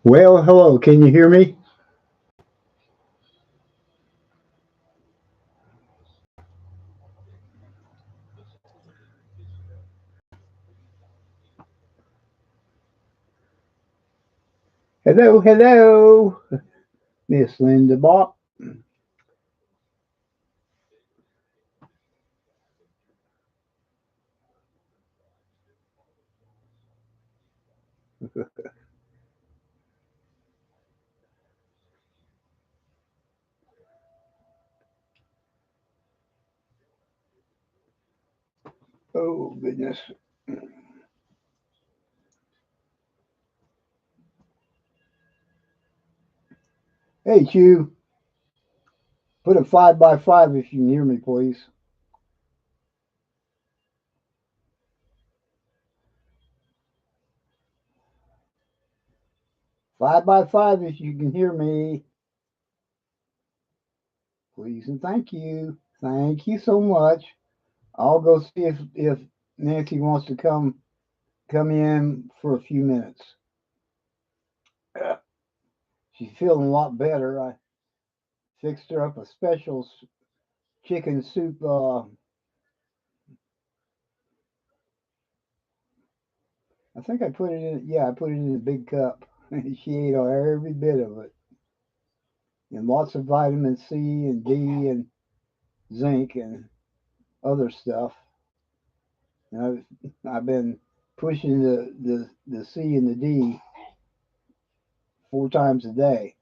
Well, hello. Can you hear me? Hello, hello, Miss Linda Bach. Oh, goodness. Hey, Chew, put a 5 by 5 if you can hear me, please. 5 by 5 if you can hear me, please, and thank you. Thank you so much. I'll go see if Nancy wants to come in for a few minutes. She's feeling a lot better. I fixed her up a special chicken soup. I think I put it in. Yeah, I put it in a big cup. She ate every bit of it, and lots of vitamin C and D and zinc and other stuff. And I've been pushing the C and the D 4 times a day,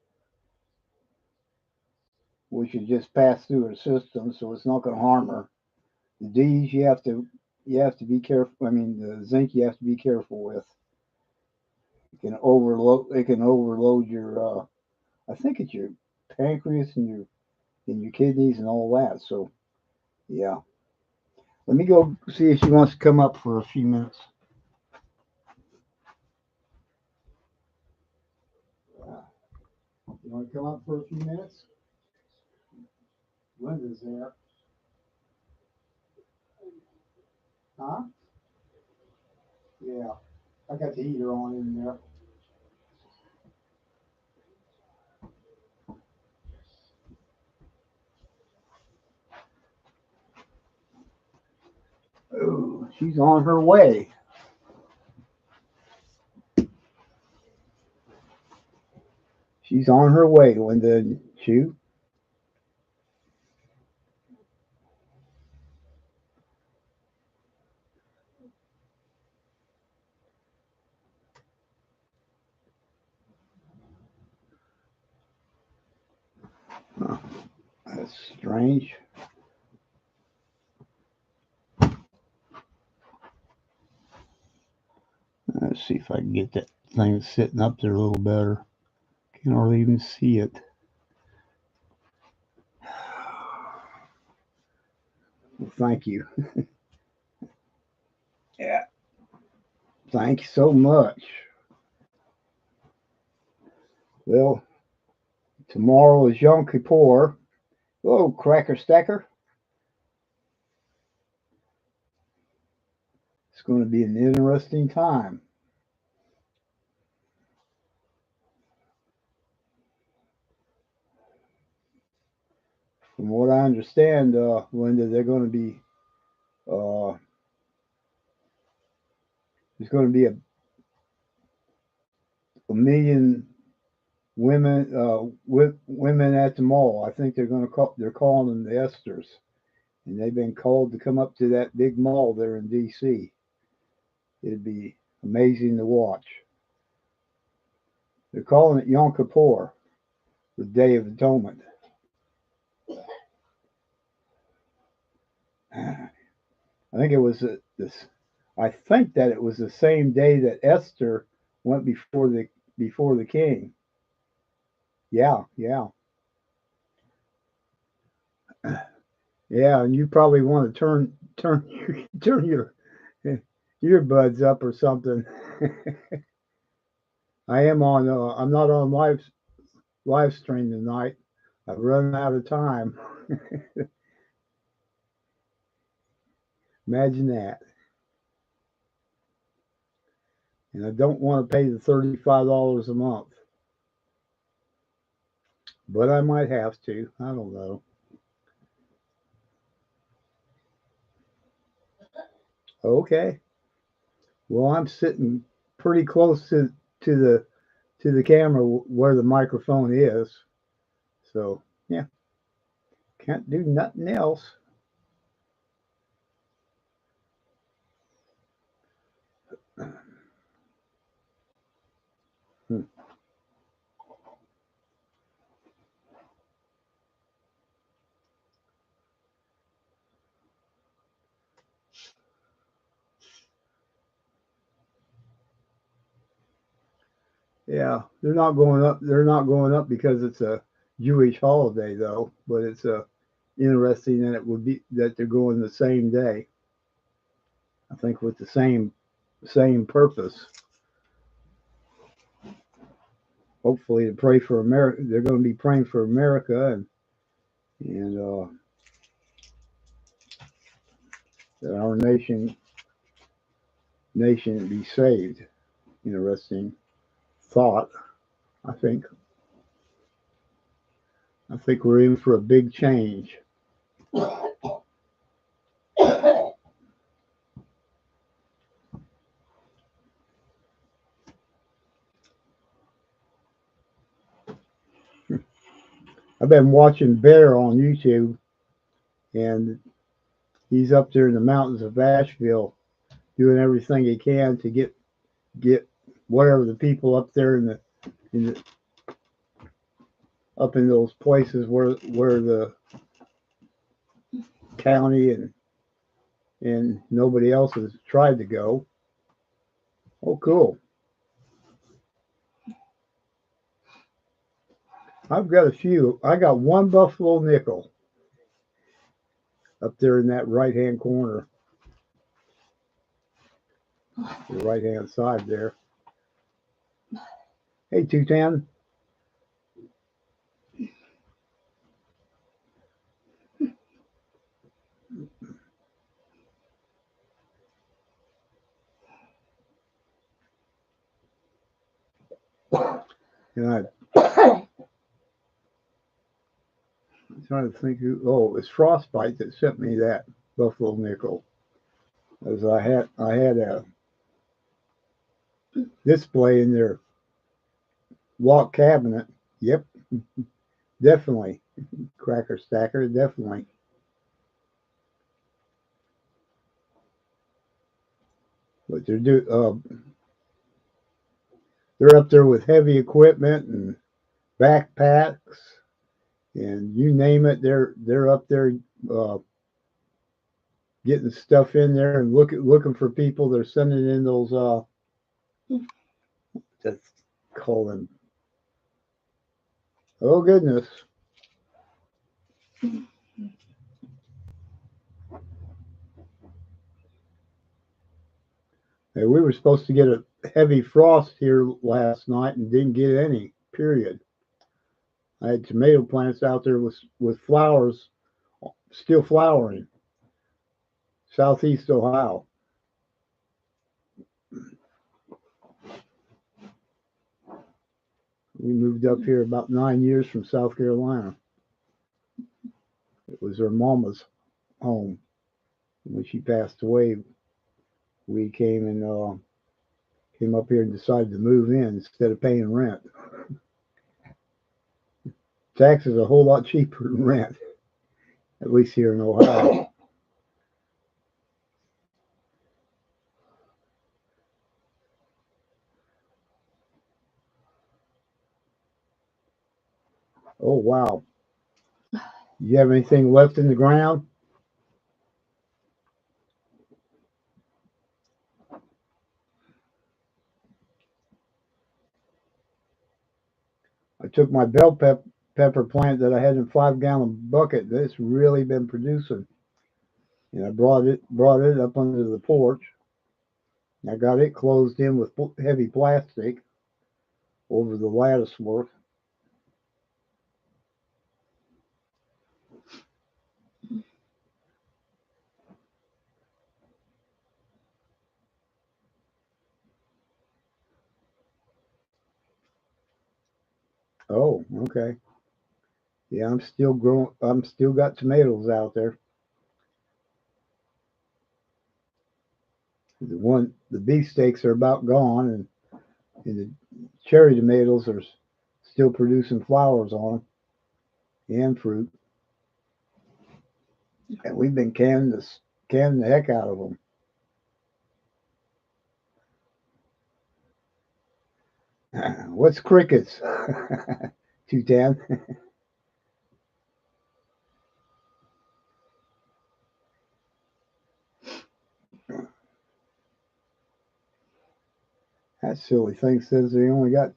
which would just pass through her system, so it's not going to harm her. The D's you have to be careful. I mean, the zinc you have to be careful with. It can overload your. I think it's your pancreas and your kidneys and all that. So yeah, let me go see if she wants to come up for a few minutes. You want to come up for a few minutes? Linda's there. Huh? Yeah. I got the heater on in there. Oh, she's on her way. She's on her way, Linda. Shoot. Huh, that's strange. Let's see if I can get that thing sitting up there a little better. Can't hardly even see it. Well, thank you. Yeah. Thank you so much. Well, tomorrow is Yom Kippur. Hello, Cracker Stacker. It's going to be an interesting time. From what I understand, Linda, they're going to be uh, there's going to be a million women women at the mall. I think they're calling them the Esters, and they've been called to come up to that big mall there in D.C. It'd be amazing to watch. They're calling it Yom Kippur, the Day of Atonement. I think it was this. I think that it was the same day that Esther went before the king. Yeah, yeah, yeah. And you probably want to turn turn your earbuds up or something. I am on. I'm not on live stream tonight. I've run out of time. Imagine that. And I don't want to pay the $35 a month. but I might have to. I don't know. Okay. Well, I'm sitting pretty close to the camera where the microphone is. So yeah, can't do nothing else. Hmm. Yeah, they're not going up. They're not going up because it's a Jewish holiday, though. But it's interesting that it would be that they're going the same day. I think with the same purpose. Hopefully, to pray for America. They're going to be praying for America and that our nation be saved. Interesting thought. I think I think we're in for a big change. I've been watching Bear on YouTube, and he's up there in the mountains of Asheville doing everything he can to get whatever the people up there in the up in those places where the county and nobody else has tried to go. Oh, cool. I've got a few. I got one buffalo nickel up there in that right hand corner, the right hand side there. Hey, 210. And I'm trying to think who. Oh, it was Frostbite that sent me that buffalo nickel. As I had a display in their walk cabinet. Yep, definitely. Cracker Stacker, definitely. But they're up there with heavy equipment and backpacks and you name it. They're up there uh, getting stuff in there and looking for people. They're sending in those let's call them. Oh goodness. Hey, we were supposed to get a heavy frost here last night and didn't get any. Period. I had tomato plants out there with flowers still flowering. Southeast Ohio. We moved up here about 9 years from South Carolina. It was her mama's home. When she passed away, we came up here and decided to move in instead of paying rent. Taxes are a whole lot cheaper than rent, at least here in Ohio. Oh wow! You have anything left in the ground? I took my pepper plant that I had in a 5-gallon bucket. That's really been producing, and I brought it up under the porch. I got it closed in with heavy plastic over the lattice work. Oh, okay. Yeah, I'm still growing. I'm still got tomatoes out there. The beefsteaks are about gone, and the cherry tomatoes are still producing flowers on them and fruit. And we've been canning the heck out of them. What's crickets? 210. That silly thing says they only got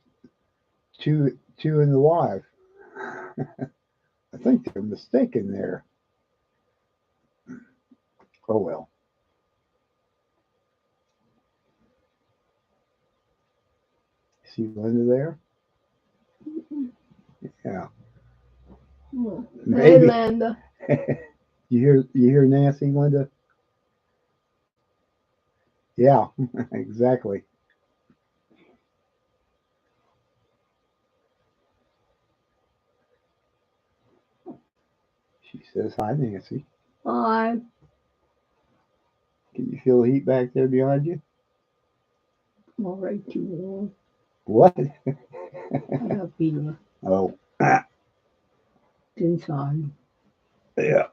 two in the live. I think they're mistaken there. Oh well. See Linda there? Yeah. Hey, Maybe. Linda. You hear Nancy, Linda? Yeah, exactly. She says hi, Nancy. Hi. Can you feel the heat back there behind you? I'm already too warm. What? I got fever. Oh, It's inside. yeah.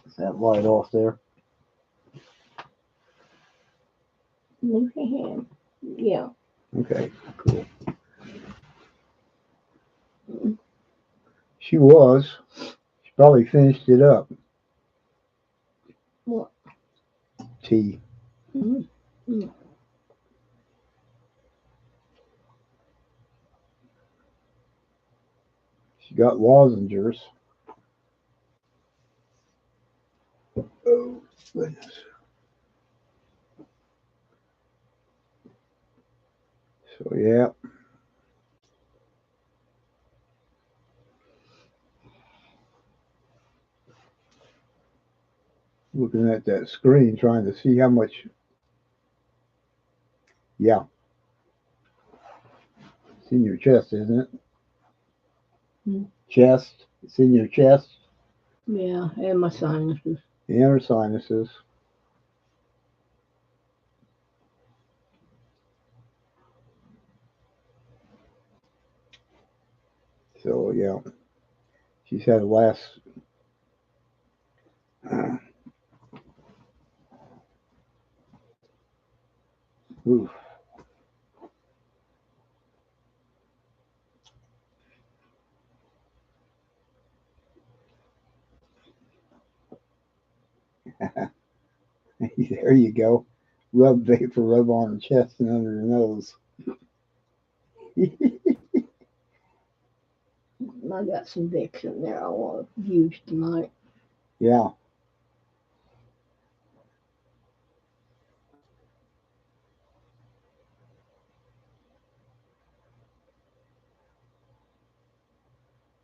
Is that light off there? Move your hand. Yeah. Okay, cool. She was. She probably finished it up. What? Tea. Mm-hmm. She got lozengers. Oh, goodness. So, yeah. Looking at that screen trying to see how much. Yeah, it's in your chest, isn't it? Mm-hmm. Chest. It's in your chest. Yeah, and my sinuses. The inner sinuses. So, yeah. She's had a last. Oof. There you go. Rub vapor rub on the chest and under the nose. I got some Vicks in there I want to use tonight. Yeah.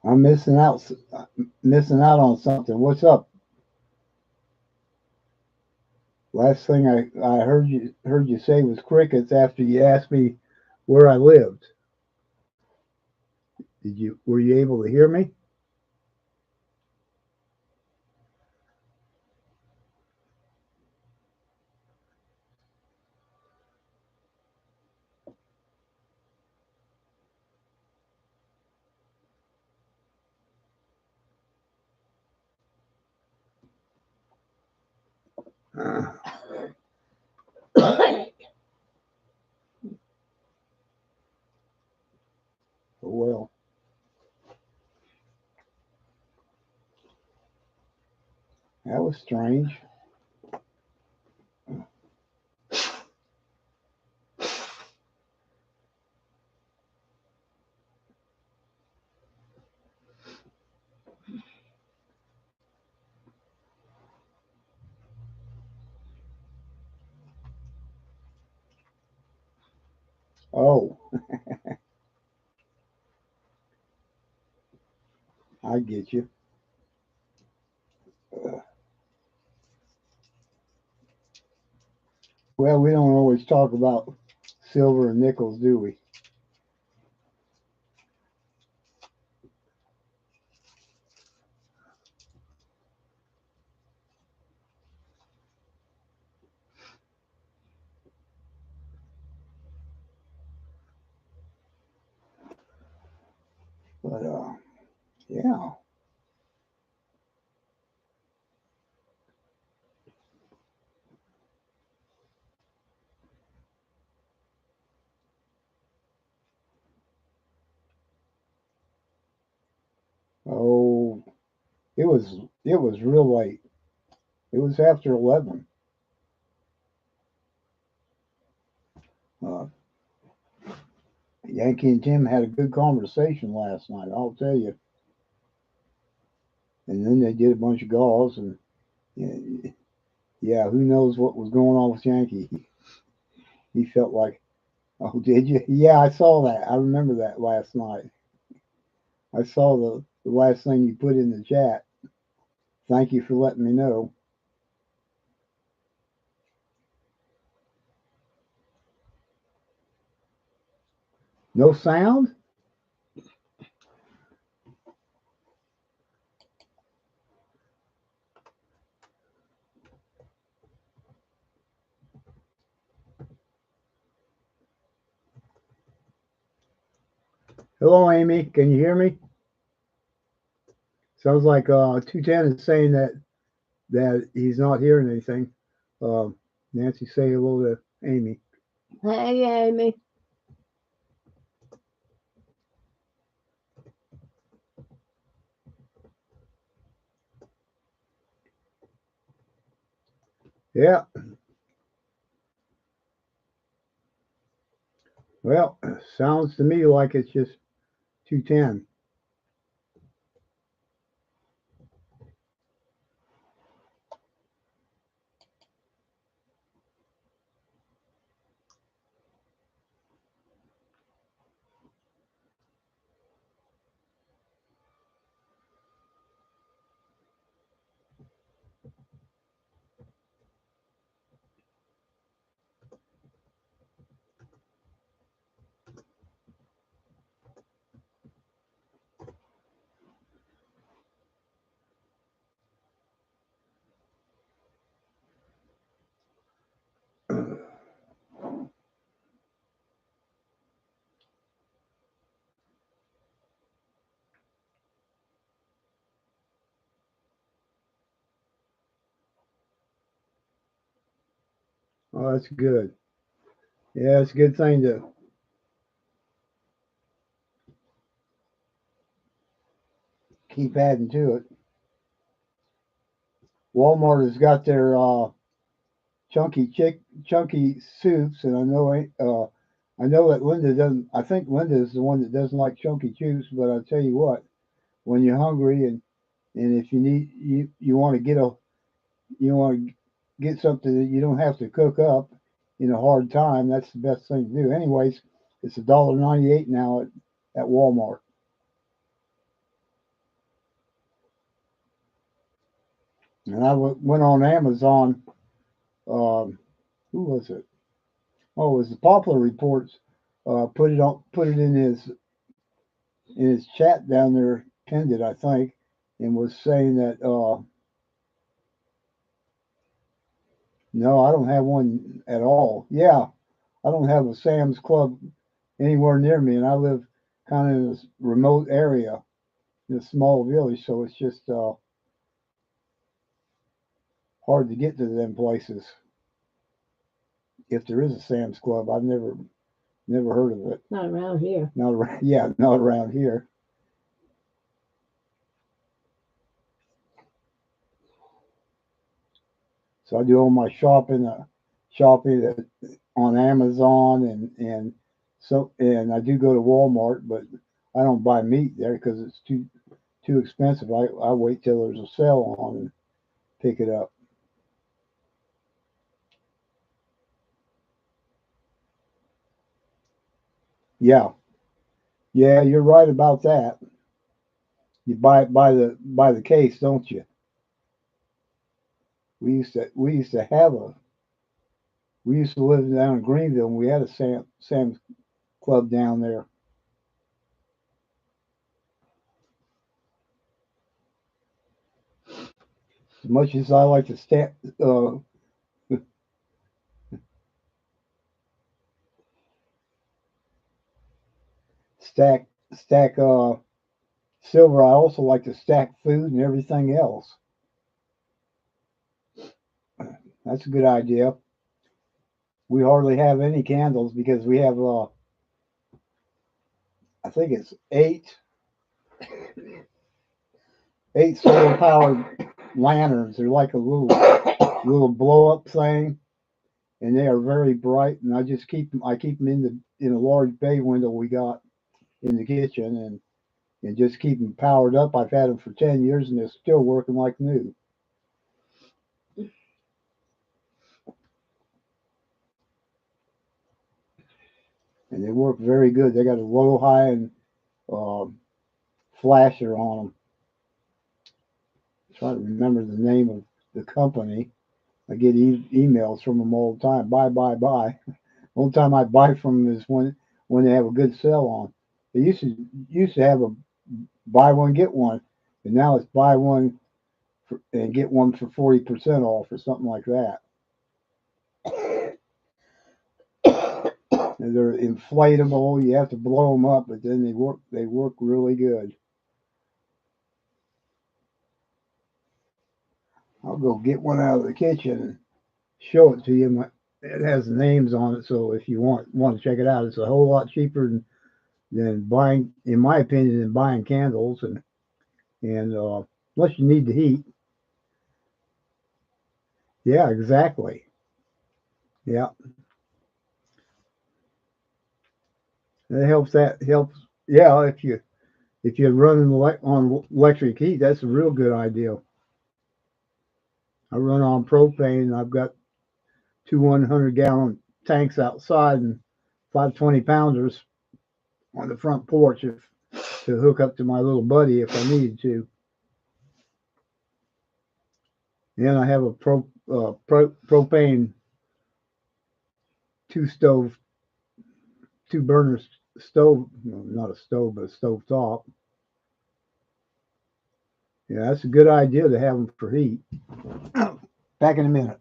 I'm missing out on something. What's up? Last thing I heard you say was crickets after you asked me where I lived. Were you able to hear me? Uh, oh well, that was strange. Oh, I get you. Well, we don't always talk about silver and nickels, do we? But yeah. Oh, it was it was real late. It was after 11. Uh, Yankee and Tim had a good conversation last night. I'll tell you. And then they did a bunch of golls, and yeah, yeah, who knows what was going on with Yankee? He felt like, oh, did you? Yeah, I saw that. I remember that last night. I saw the last thing you put in the chat. Thank you for letting me know. No sound? Hello, Amy. Can you hear me? Sounds like 210 is saying that he's not hearing anything. Um, Nancy, say hello to Amy. Hey, Amy. Yeah. Well, sounds to me like it's just 210. Oh, that's good. Yeah, it's a good thing to keep adding to it. Walmart has got their chunky soups, and I know that Linda doesn't. I think Linda is the one that doesn't like chunky soups. But I tell you what, when you're hungry and if you need you want to get a you want to get something that you don't have to cook up in a hard time, that's the best thing to do. Anyways, it's $1.98 now at Walmart. And went on Amazon. Who was it? Oh, it was the Poplar Reports. Put it in his chat down there, pinned it, I think, and was saying that no, I don't have one at all. Yeah, I don't have a Sam's Club anywhere near me, and I live kind of in this remote area in a small village, so it's just hard to get to them places. If there is a Sam's Club, I've never heard of it. Not around here. Not around, yeah, not around here. So I do all my shopping on Amazon and I do go to Walmart, but I don't buy meat there because it's too expensive. I wait till there's a sale on and pick it up. Yeah, yeah, you're right about that. You buy it by the case, don't you? We used to have a we used to live down in Greenville, and we had a Sam's Club down there. As much as I like to stack silver, I also like to stack food and everything else. That's a good idea. We hardly have any candles because we have, I think it's eight solar powered lanterns. They're like a little blow up thing, and they are very bright. And I just keep them. I keep them in a large bay window we got in the kitchen, and just keep them powered up. I've had them for 10 years, and they're still working like new. And they work very good. They got a low, high, and um, flasher on them. Try to remember the name of the company. I get emails from them all the time. Buy, buy, buy. Only time I buy from them is when they have a good sale on. They used to have a buy one get one, and now it's buy one and get one for 40% off or something like that. And they're inflatable. You have to blow them up, but then they work. They work really good. I'll go get one out of the kitchen and show it to you. It has names on it, so if you want to check it out, it's a whole lot cheaper than buying, in my opinion, than buying candles and unless you need the heat. Yeah, exactly. Yeah, that helps. That helps. Yeah, if you're running on electric heat, that's a real good idea. I run on propane, and I've got two 100-gallon tanks outside and 520-pounders on the front porch to hook up to my little buddy if I needed to. And I have a propane two stove, two burner stove, no, not a stove, but a stove top. Yeah, that's a good idea to have them for heat. Back in a minute.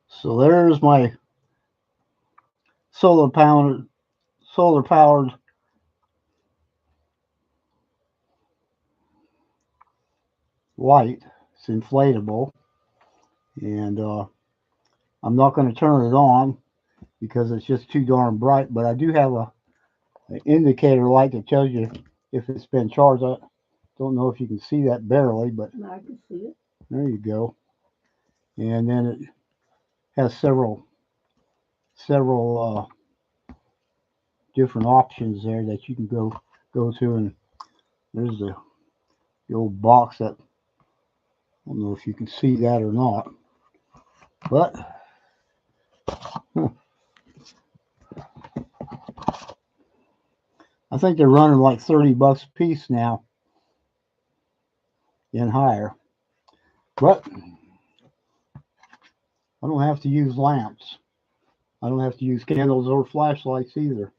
So there's my solar powered solar powered light. It's inflatable, and I'm not going to turn it on because it's just too darn bright. But I do have an indicator light that tells you if it's been charged. I don't know if you can see that barely, but I can see it. there you go. And then it has several different options there that you can go to, and there's the old box that I don't know if you can see that or not, but I think they're running like $30 a piece now and higher. But I don't have to use lamps. I don't have to use candles or flashlights either.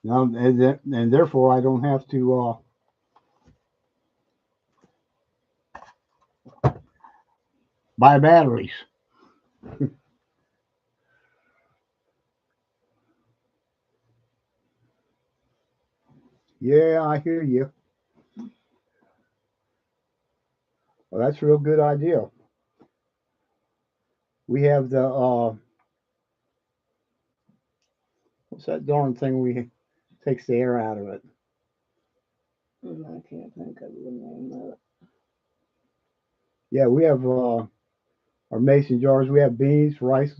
And therefore I don't have to buy batteries. Yeah, I hear you. Well, that's a real good idea. We have the what's that darn thing we takes the air out of it? I can't think of the name of it. Yeah, we have our mason jars. We have beans, rice,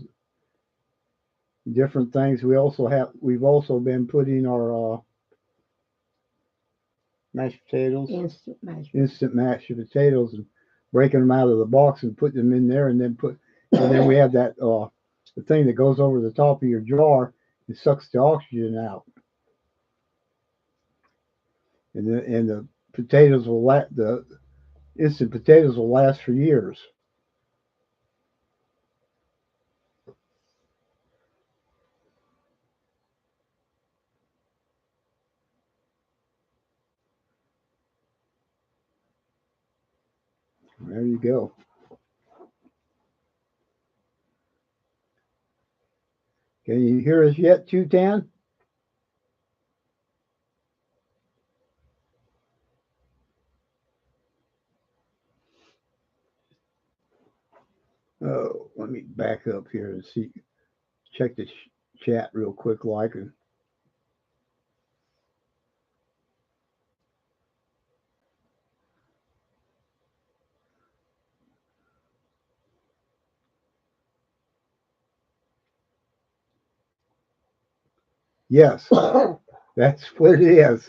different things. We've also been putting our mashed potatoes, Instant mashed instant mashed potatoes, and breaking them out of the box and putting them in there, and then we have that the thing that goes over the top of your jar and sucks the oxygen out, and the potatoes the instant potatoes will last for years. There you go. Can you hear us yet, 210? Oh, let me back up here and see. Check the chat real quick, like. And yes, that's what it is.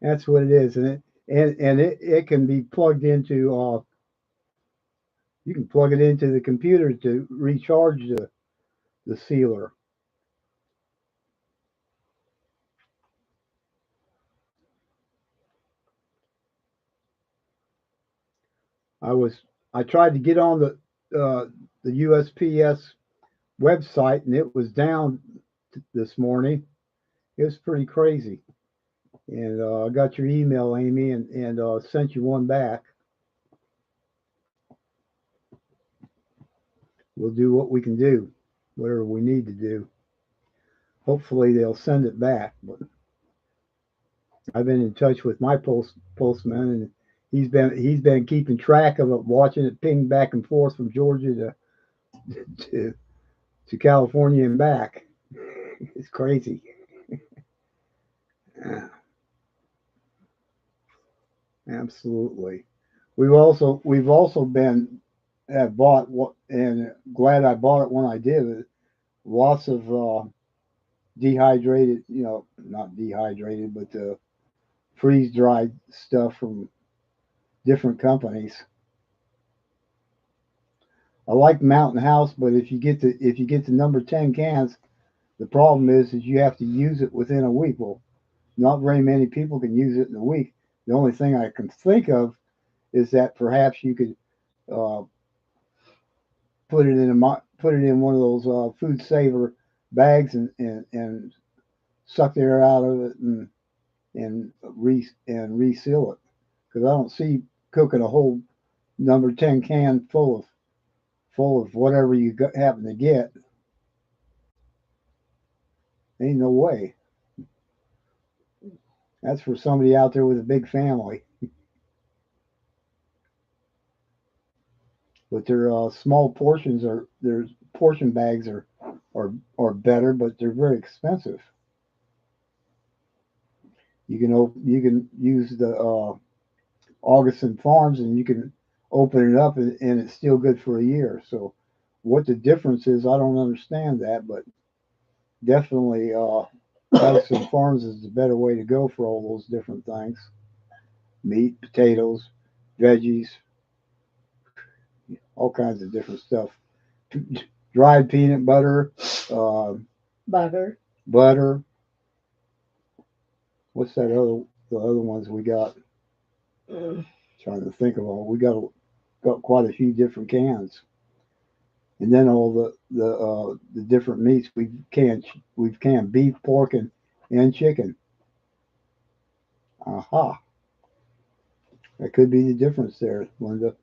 That's what it is, and it can be plugged into. You can plug it into the computer to recharge the sealer. I was I tried to get on the USPS website and it was down this morning. It was pretty crazy. And I got your email, Amy, and sent you one back. We'll do what we can do, whatever we need to do. Hopefully they'll send it back. But I've been in touch with my postman, and he's been keeping track of it, watching it ping back and forth from Georgia to to California and back. It's crazy. Yeah, absolutely. We've also been have bought what, and glad I bought it when I did. Lots of dehydrated, not dehydrated, but freeze dried stuff from different companies. I like Mountain House, but if you get the number 10 cans, the problem is you have to use it within a week. Well, not very many people can use it in a week. The only thing I can think of is that perhaps you could uh, put it in one of those food saver bags and suck the air out of it and reseal it, because I don't see cooking a whole number 10 can full of whatever you happen to get. Ain't no way. That's for somebody out there with a big family. But their small portions are their portion bags are better, but they're very expensive. You can use the Augustin Farms, and you can open it up, and it's still good for a year. So, what the difference is, I don't understand that, but definitely Augustin Farms is the better way to go for all those different things: meat, potatoes, veggies, all kinds of different stuff. Dried peanut butter, uh, butter. butter. What's the other ones we got? Mm. Trying to think of all. We got quite a few different cans, and then all the different meats we've canned beef, pork, and chicken. Aha, that could be the difference there, Linda.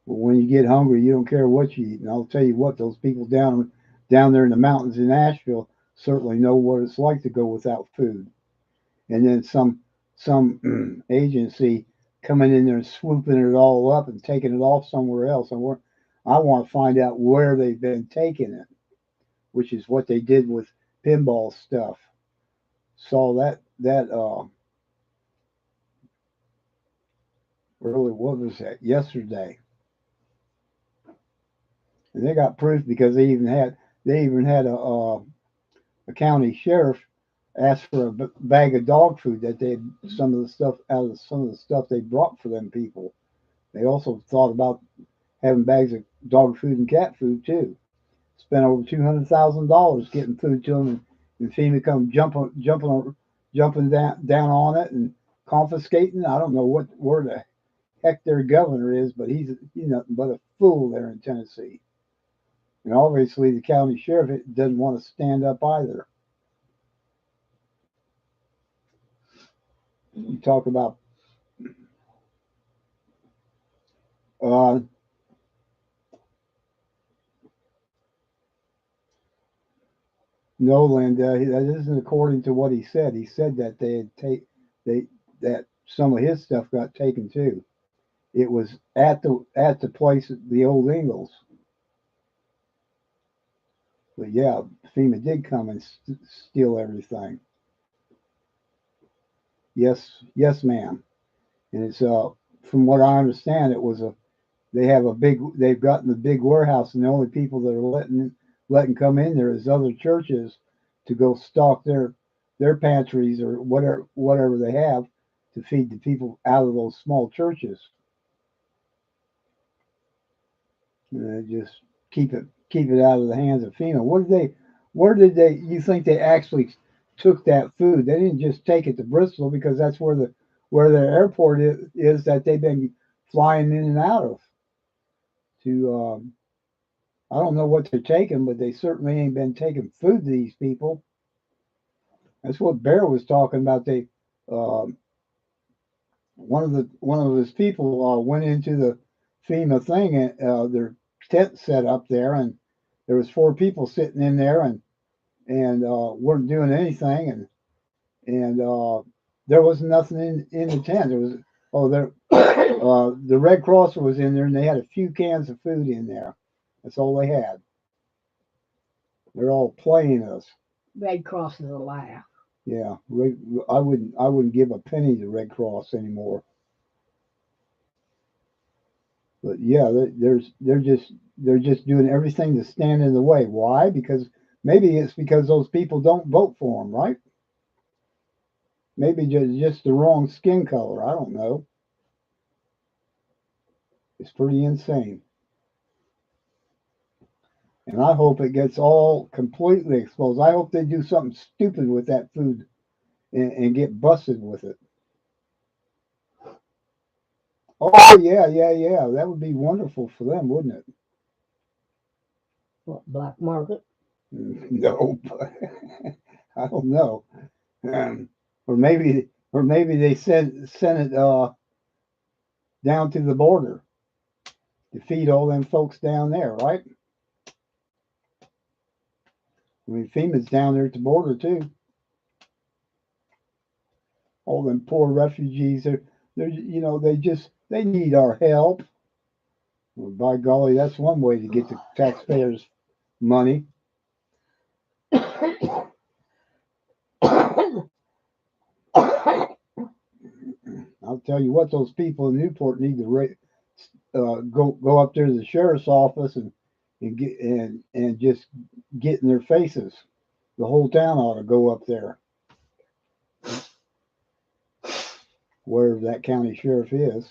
But when you get hungry, you don't care what you eat. And I'll tell you what, those people down there in the mountains in Asheville certainly know what it's like to go without food. And then some agency coming in there and swooping it all up and taking it off somewhere else. I want to find out where they've been taking it, which is what they did with pinball stuff. Saw that really, what was that, yesterday, and they got proof because they even had a county sheriff ask for a bag of dog food that they had some of the stuff out of some of the stuff they brought for them people. They also thought about having bags of dog food and cat food too. Spent over $200,000 getting food to them, and FEMA come jumping down on it and confiscating. I don't know where the heck their governor is, but he's nothing but a fool there in Tennessee. And obviously the county sheriff doesn't want to stand up either. You talk about uh, no, Linda, that isn't according to what he said. He said that they that some of his stuff got taken too. It was at the place, the old Ingles. But yeah, FEMA did come and steal everything. Yes, yes, ma'am. And it's from what I understand, it was a they've gotten the big warehouse, and the only people that are letting come in there is other churches to go stock their pantries or whatever they have to feed the people out of those small churches. Just keep it out of the hands of FEMA. Where did they you think they actually took that food? They didn't just take it to Bristol because that's where their airport is that they've been flying in and out of. To I don't know what they're taking, but they certainly ain't been taking food to these people. That's what Bear was talking about. They um, one of his people went into the FEMA thing, and their tent set up there, and there was four people sitting in there, and weren't doing anything, and there was nothing in the tent. There was oh there the Red Cross was in there, and they had a few cans of food in there. That's all they had. They're all playing us. Red Cross is a laugh. Yeah, I wouldn't give a penny to Red Cross anymore. But yeah, they're just doing everything to stand in the way. Why? Because maybe it's because those people don't vote for them, right? Maybe just the wrong skin color. I don't know. It's pretty insane, and I hope it gets all completely exposed. I hope they do something stupid with that food and get busted with it. Oh yeah, yeah, yeah. That would be wonderful for them, wouldn't it? What, black market? No, I don't know. Um, or maybe they sent it down to the border to feed all them folks down there, right? I mean, FEMA's down there at the border too. All them poor refugees, they need our help. Well, by golly, that's one way to get the taxpayers' money. I'll tell you what, those people in Newport need to go up there to the sheriff's office and just get in their faces. The whole town ought to go up there, wherever that county sheriff is.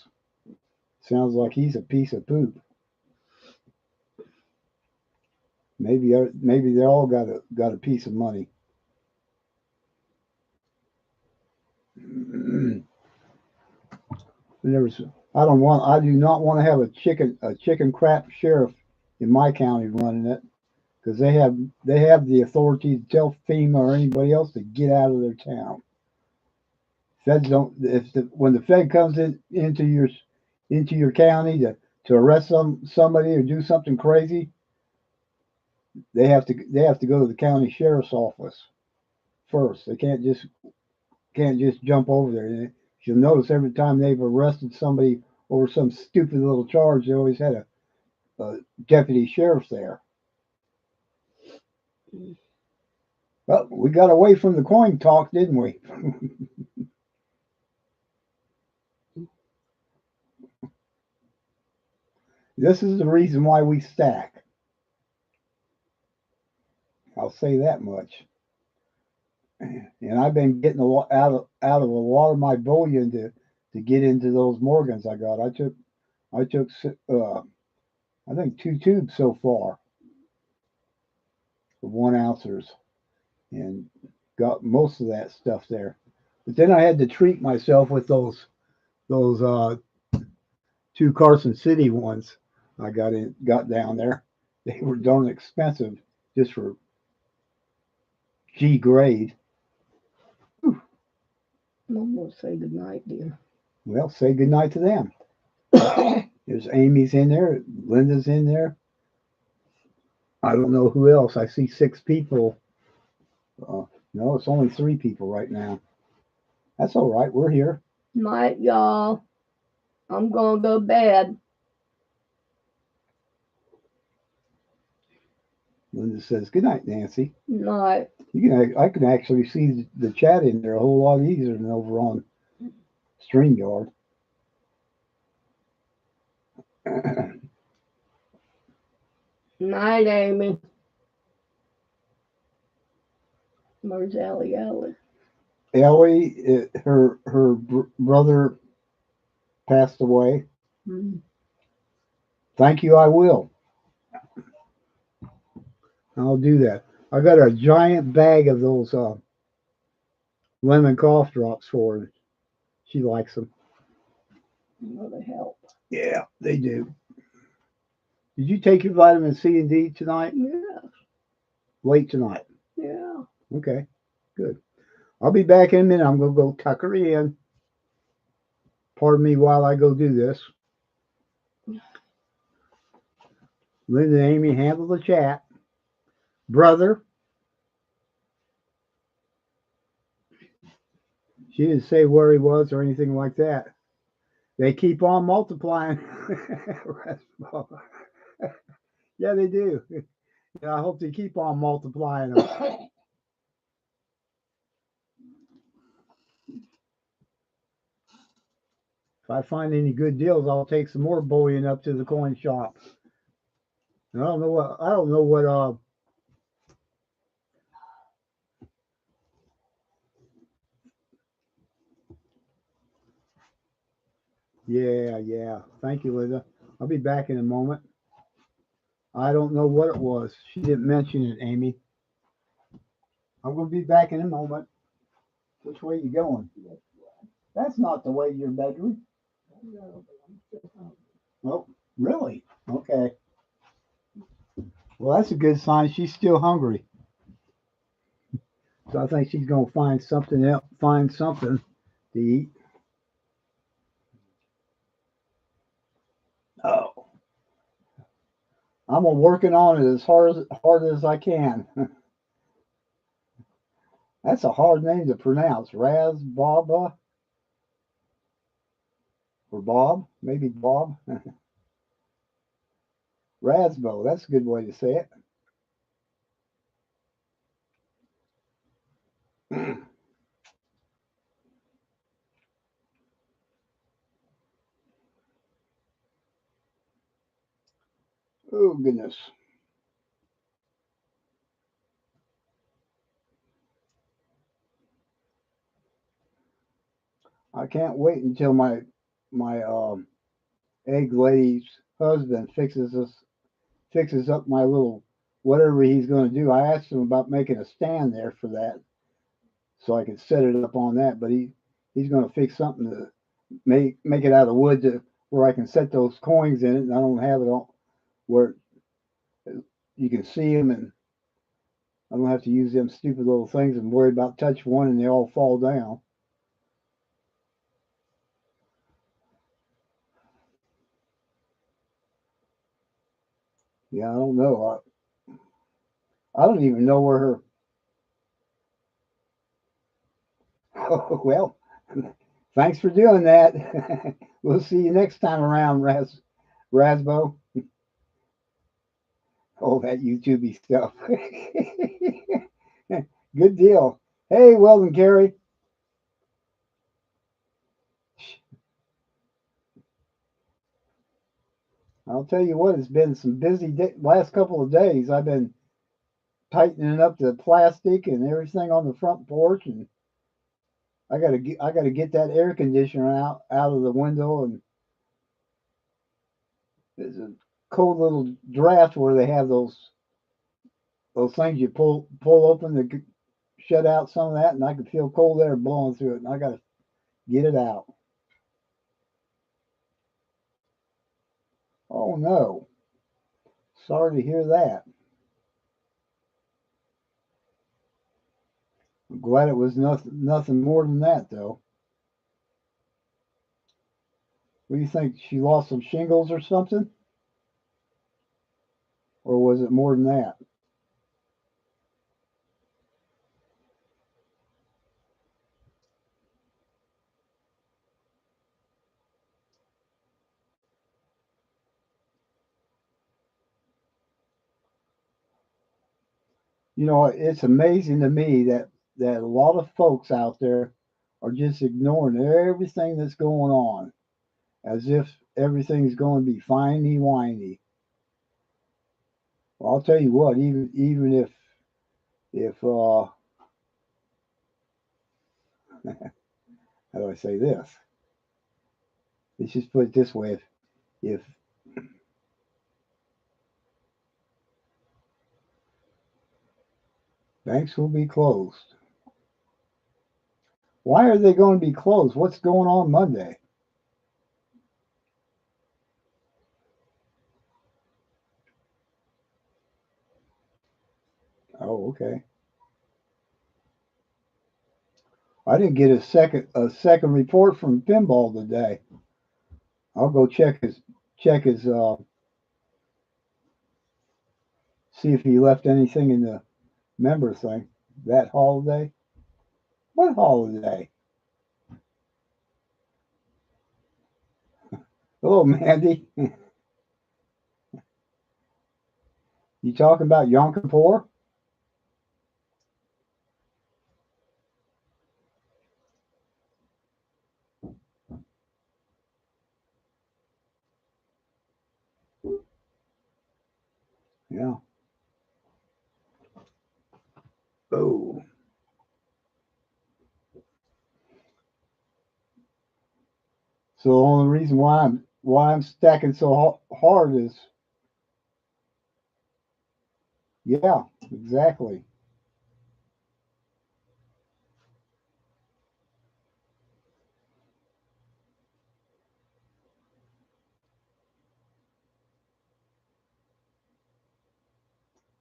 Sounds like he's a piece of poop. Maybe they all got a piece of money. There was, I do not want to have a chicken crap sheriff in my county running it because they have the authority to tell FEMA or anybody else to get out of their town. Feds don't. If when the Fed comes into your county to arrest somebody or do something crazy, they have to go to the county sheriff's office first. They can't just jump over there. You'll notice every time they've arrested somebody over some stupid little charge, they always had a deputy sheriff there. Well, we got away from the coin talk, didn't we? This is the reason why we stack. I'll say that much. And I've been getting a lot out of a lot of my bullion to get into those Morgans I got. I took I think 2 tubes so far of 1 ounces and got most of that stuff there. But then I had to treat myself with those 2 Carson City ones I got down there. They were darn expensive just for G grade. I'm gonna say goodnight, dear. Well, say goodnight to them. There's Amy's in there, Linda's in there. I don't know who else. I see 6 people. No, it's only 3 people right now. That's all right. We're here. Night, y'all. I'm gonna go to bed. Linda says, "Good night, Nancy." Night. I can actually see the chat in there a whole lot easier than over on StreamYard. Night, Amy. Where's Ellie? Ellie, her brother passed away. Hmm. Thank you. I will. I'll do that. I got a giant bag of those lemon cough drops for her. She likes them. Well, they help. Yeah, they do. Did you take your vitamin C and D tonight? Yeah. Late tonight. Yeah. Okay, good. I'll be back in a minute. I'm going to go tuck her in. Pardon me while I go do this. Linda and Amy handle the chat. Brother, she didn't say where he was or anything like that. They keep on multiplying. Yeah, they do. Yeah, I hope they keep on multiplying them. If I find any good deals, I'll take some more bullion up to the coin shop. I don't know what yeah. Thank you, Linda. I'll be back in a moment. I don't know what it was. She didn't mention it, Amy. I'm going to be back in a moment. Which way you going? That's not the way to your bedroom. Oh, really? Okay. Well, that's a good sign. She's still hungry. So I think she's going to find something else, find something to eat. Oh, I'm working on it as hard as I can. That's a hard name to pronounce. Raz Baba or Bob, maybe Bob. Rasbo. That's a good way to say it. Oh goodness. I can't wait until my egg lady's husband fixes up my little whatever he's going to do. I asked him about making a stand there for that, so I could set it up on that. But he's going to fix something to make it out of wood where I can set those coins in it, and I don't have it on where you can see them, and I don't have to use them stupid little things and worry about touch one and they all fall down. Yeah, I don't know. I don't even know where her. Oh, well, Thanks for doing that. We'll see you next time around, Rasbo. All that YouTubey stuff. Good deal. Hey, Weldon Gary. I'll tell you what, it's been some busy last couple of days. I've been tightening up the plastic and everything on the front porch, and I gotta get that air conditioner out of the window, and there's a cold little draft where they have those things you pull open to shut out some of that, and I could feel cold air blowing through it, and I gotta get it out. Oh no, sorry to hear that. I'm glad it was nothing more than that though. What do you think? She lost some shingles or something, or was it more than that? You know, it's amazing to me that a lot of folks out there are just ignoring everything that's going on, as if everything's going to be finey winey. Well, I'll tell you what, even if how do I say this? Let's just put it this way: if banks will be closed, why are they going to be closed? What's going on Monday? Oh, okay. I didn't get a second report from Pinball today. I'll go check his see if he left anything in the member thing. That holiday? What holiday? Hello, Mandy. You talking about Yom Kippur? Yeah. Oh. So the only reason why I'm stacking so hard is yeah, exactly.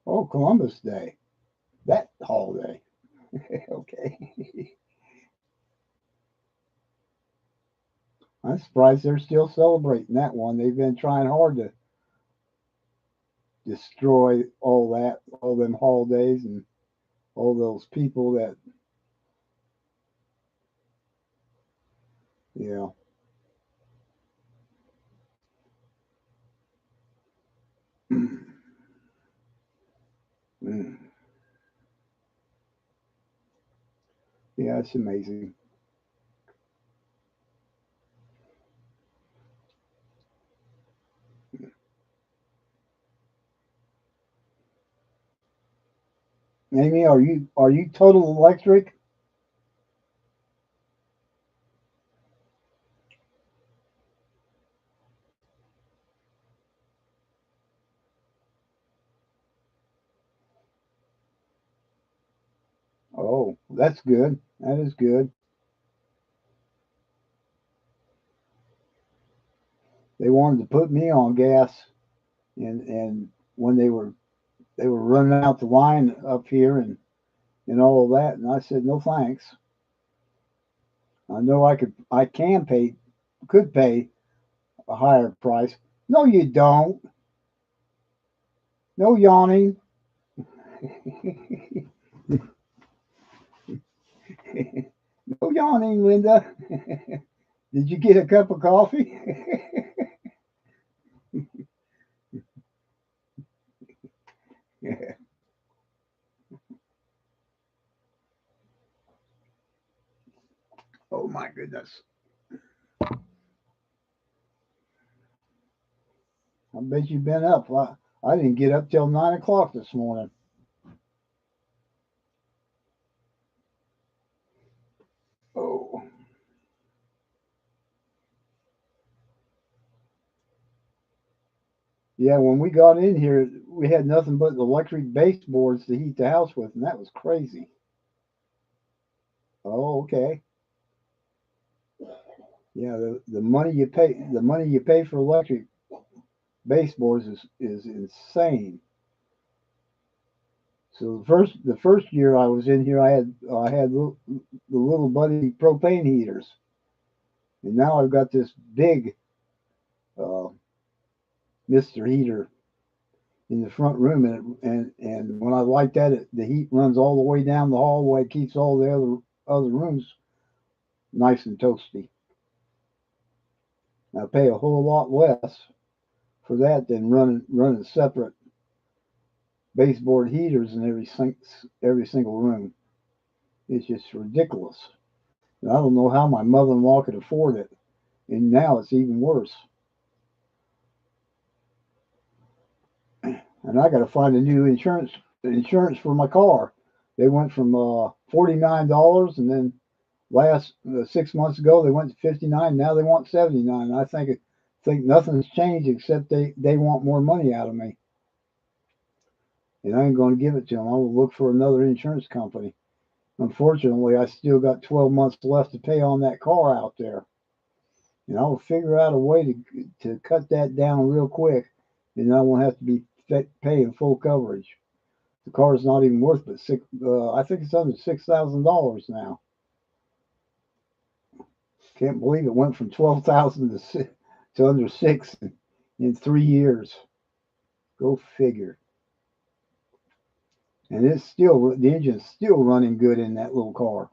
Oh, Columbus Day. That holiday. Okay. I'm surprised they're still celebrating that one. They've been trying hard to destroy all them holidays and all those people that, you know, yeah, it's amazing. Amy, are you total electric? Oh, that's good. That is good. They wanted to put me on gas, and when they were running out the line up here and all of that, and I said no thanks. I know I could pay a higher price. No, you don't. No yawning. No yawning, Linda. Did you get a cup of coffee? Oh my goodness. I bet you've been up. I didn't get up till 9 o'clock this morning. Oh. Yeah, when we got in here, we had nothing but electric baseboards to heat the house with, and that was crazy. Oh, okay. Yeah, the money you pay for electric baseboards is insane. So the first year I was in here, I had the little buddy propane heaters, and now I've got this big uh, Mister Heater in the front room, and when I light that, the heat runs all the way down the hallway, keeps all the other rooms nice and toasty. I pay a whole lot less for that than running separate baseboard heaters in every single room. It's just ridiculous. And I don't know how my mother-in-law could afford it, and now it's even worse. And I got to find a new insurance for my car. They went from $49, and then last 6 months ago they went to 59. Now they want 79. I think nothing's changed except they want more money out of me, and I ain't going to give it to them. I will look for another insurance company. Unfortunately, I still got 12 months left to pay on that car out there, and I will figure out a way to cut that down real quick, and I won't have to be paying full coverage. The car is not even worth but six. I think it's under $6,000 now. Can't believe it went from 12,000 to under six in 3 years. Go figure. And the engine's still running good in that little car.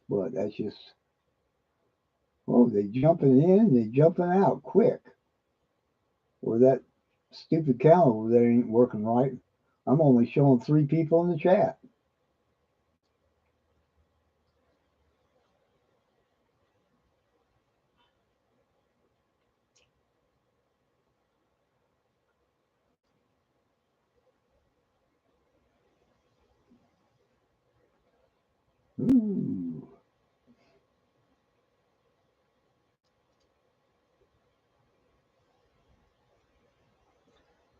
But that's just, oh, they jumping in, they jumping out quick. Or that stupid calendar that ain't working right. I'm only showing 3 people in the chat. Ooh.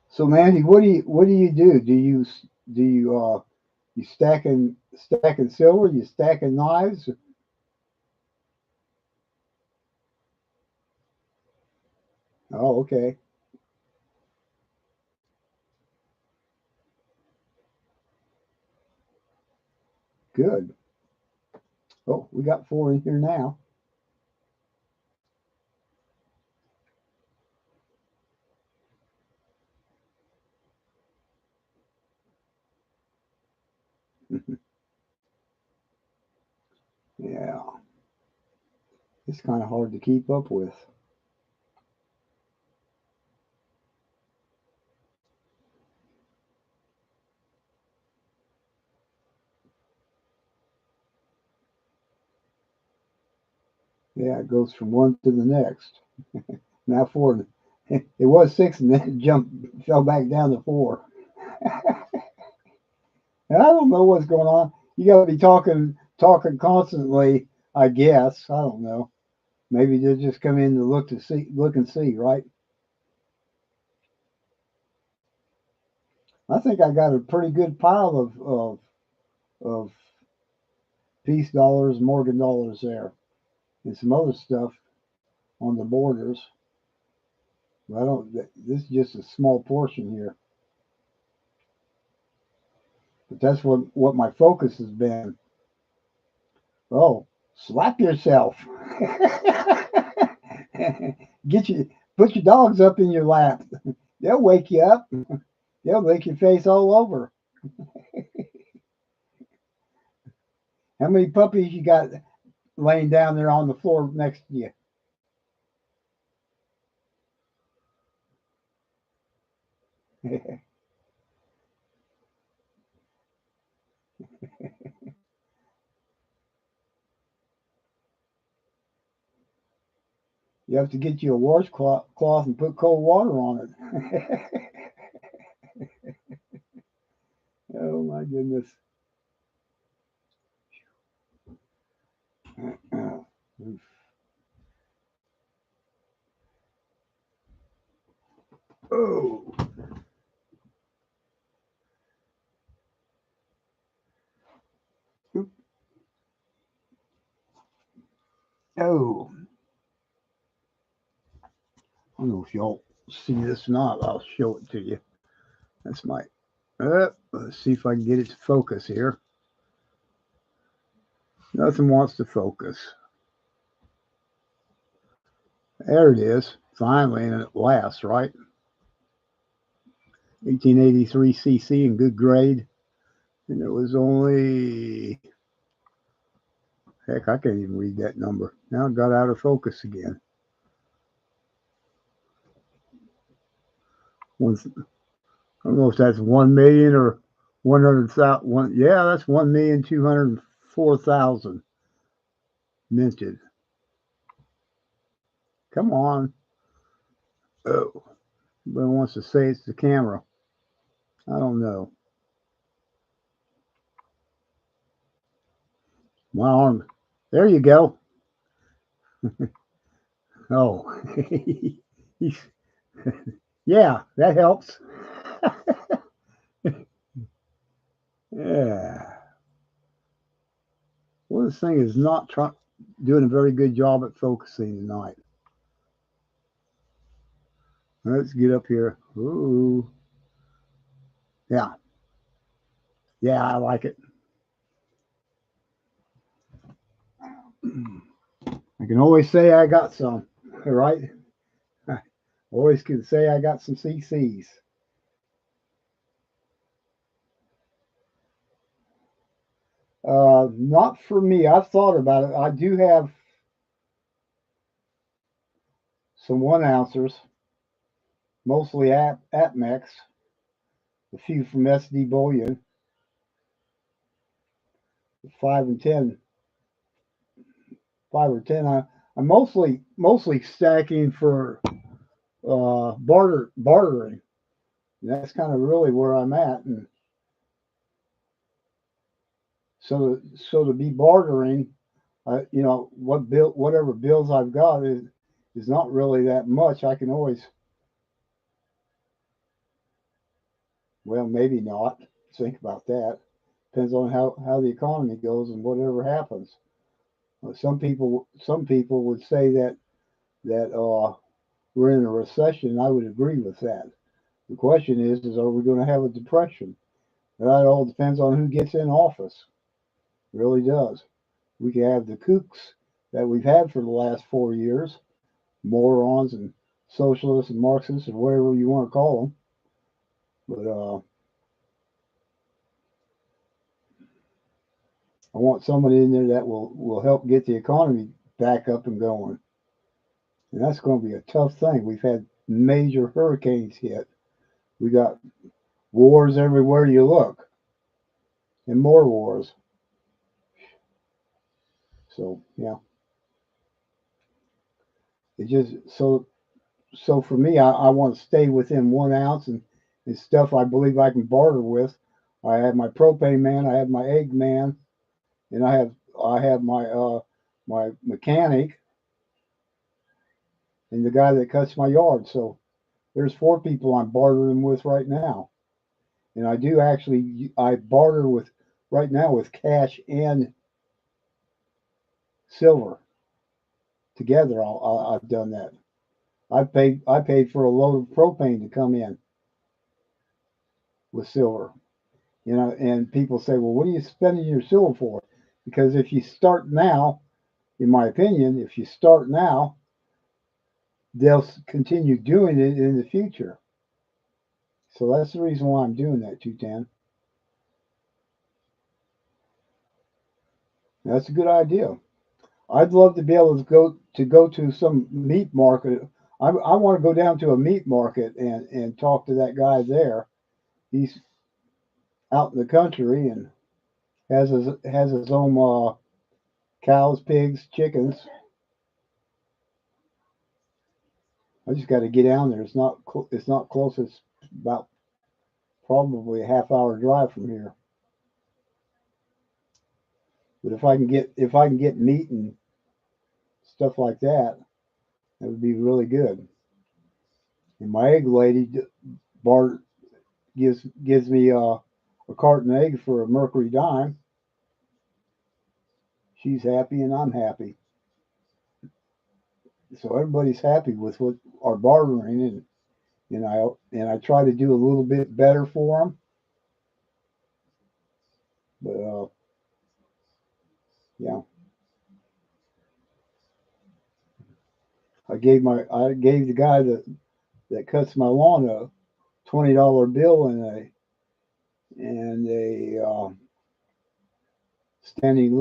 So Mandy, what do you do? Do you stacking silver? You stacking knives? Oh, okay, good. Oh, we got 4 in here now. Yeah, it's kind of hard to keep up with. Yeah, it goes from one to the next. Now 4. It was 6, and then it jumped, fell back down to 4. And I don't know what's going on. You got to be talking constantly, I guess. I don't know. Maybe they'll just come in to look and see, right? I think I got a pretty good pile of peace dollars, Morgan dollars there, and some other stuff on the borders. But I don't. This is just a small portion here. But that's what my focus has been. Oh, slap yourself. Get your Put your dogs up in your lap. They'll wake you up. They'll make your face all over. How many puppies you got laying down there on the floor next to you? You have to get you a washcloth and put cold water on it. Oh my goodness. Oh, oh. I don't know if y'all see this or not. I'll show it to you. That's my. Let's see if I can get it to focus here. Nothing wants to focus. There it is. Finally, and it lasts, right? 1883 cc in good grade. And it was only, heck, I can't even read that number. Now it got out of focus again. One, I don't know if that's 1 million or 100,000. Yeah, that's 1,204,000 minted. Come on. Oh, but wants to say it's the camera. I don't know. My arm. There you go. Oh, yeah, that helps. Yeah. Well, this thing is not doing a very good job at focusing tonight. Let's get up here. Ooh. Yeah. Yeah, I like it. I can always say I got some, right? I always can say I got some CCs. Not for me. I've thought about it. I do have some 1 ounces, mostly Atmex, a few from SD Bullion, 5 and 10, 5 or 10. I'm mostly stacking for bartering. And that's kind of really where I'm at. And so to be bartering, whatever bills I've got is not really that much. I can always, well, maybe not think about that. Depends on how the economy goes and whatever happens. Some people would say that we're in a recession. I would agree with that. The question is are we going to have a depression? That all depends on who gets in office. It really does. We could have the kooks that we've had for the last 4 years, morons and socialists and Marxists or whatever you want to call them. But I want somebody in there that will help get the economy back up and going. And that's going to be a tough thing. We've had major hurricanes hit. We got wars everywhere you look, and more wars. So yeah, it just so for me, I want to stay within 1 ounce and stuff I believe I can barter with. I have my propane man, I have my egg man, and I have my mechanic and the guy that cuts my yard. So there's 4 people I'm bartering with right now, and I barter with right now with cash and silver together. I've done that. I paid for a load of propane to come in with silver. And people say, well, what are you spending your silver for? Because if you start now, in my opinion, if you start now, they'll continue doing it in the future. So that's the reason why I'm doing that, 210. That's a good idea. I'd love to be able to go to some meat market. I want to go down to a meat market and talk to that guy there. He's out in the country and has his own cows, pigs, chickens. I just got to get down there. It's not close. It's about probably a half hour drive from here. But if I can get meat and stuff like that, that would be really good. And my egg lady Bart gives me a carton of eggs for a mercury dime. She's happy and I'm happy. So everybody's happy with what our bartering and I try to do a little bit better for them. But yeah, I gave the guy that cuts my lawn a $20 bill and a standing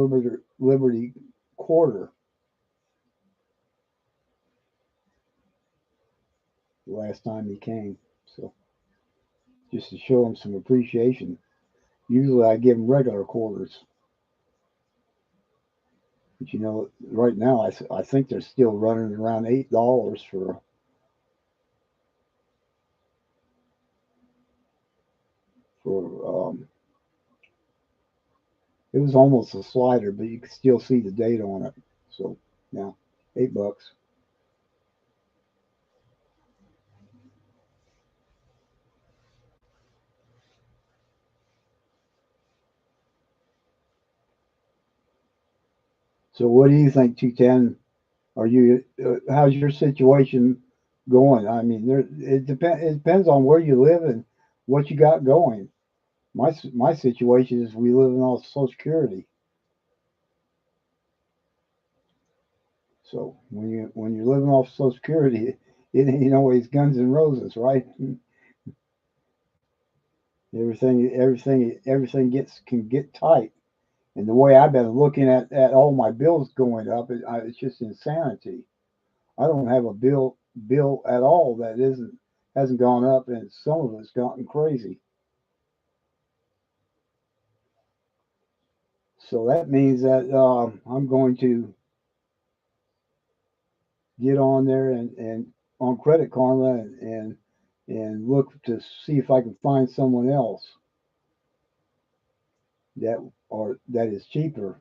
liberty quarter the last time he came. So just to show him some appreciation. Usually I give him regular quarters, but right now I think they're still running around $8 for. It was almost a slider, but you could still see the date on it. So yeah, $8. So what do you think, 210? Are you? How's your situation going? I mean, it depends on where you live and what you got going. My situation is we live on Social Security. So when you're living off Social Security, it ain't always guns and roses, right? Everything can get tight. And the way I've been looking at all my bills going up, it's just insanity. I don't have a bill at all that hasn't gone up, and some of it's gotten crazy. So that means that I'm going to get on there and on Credit Karma and look to see if I can find someone else that is cheaper.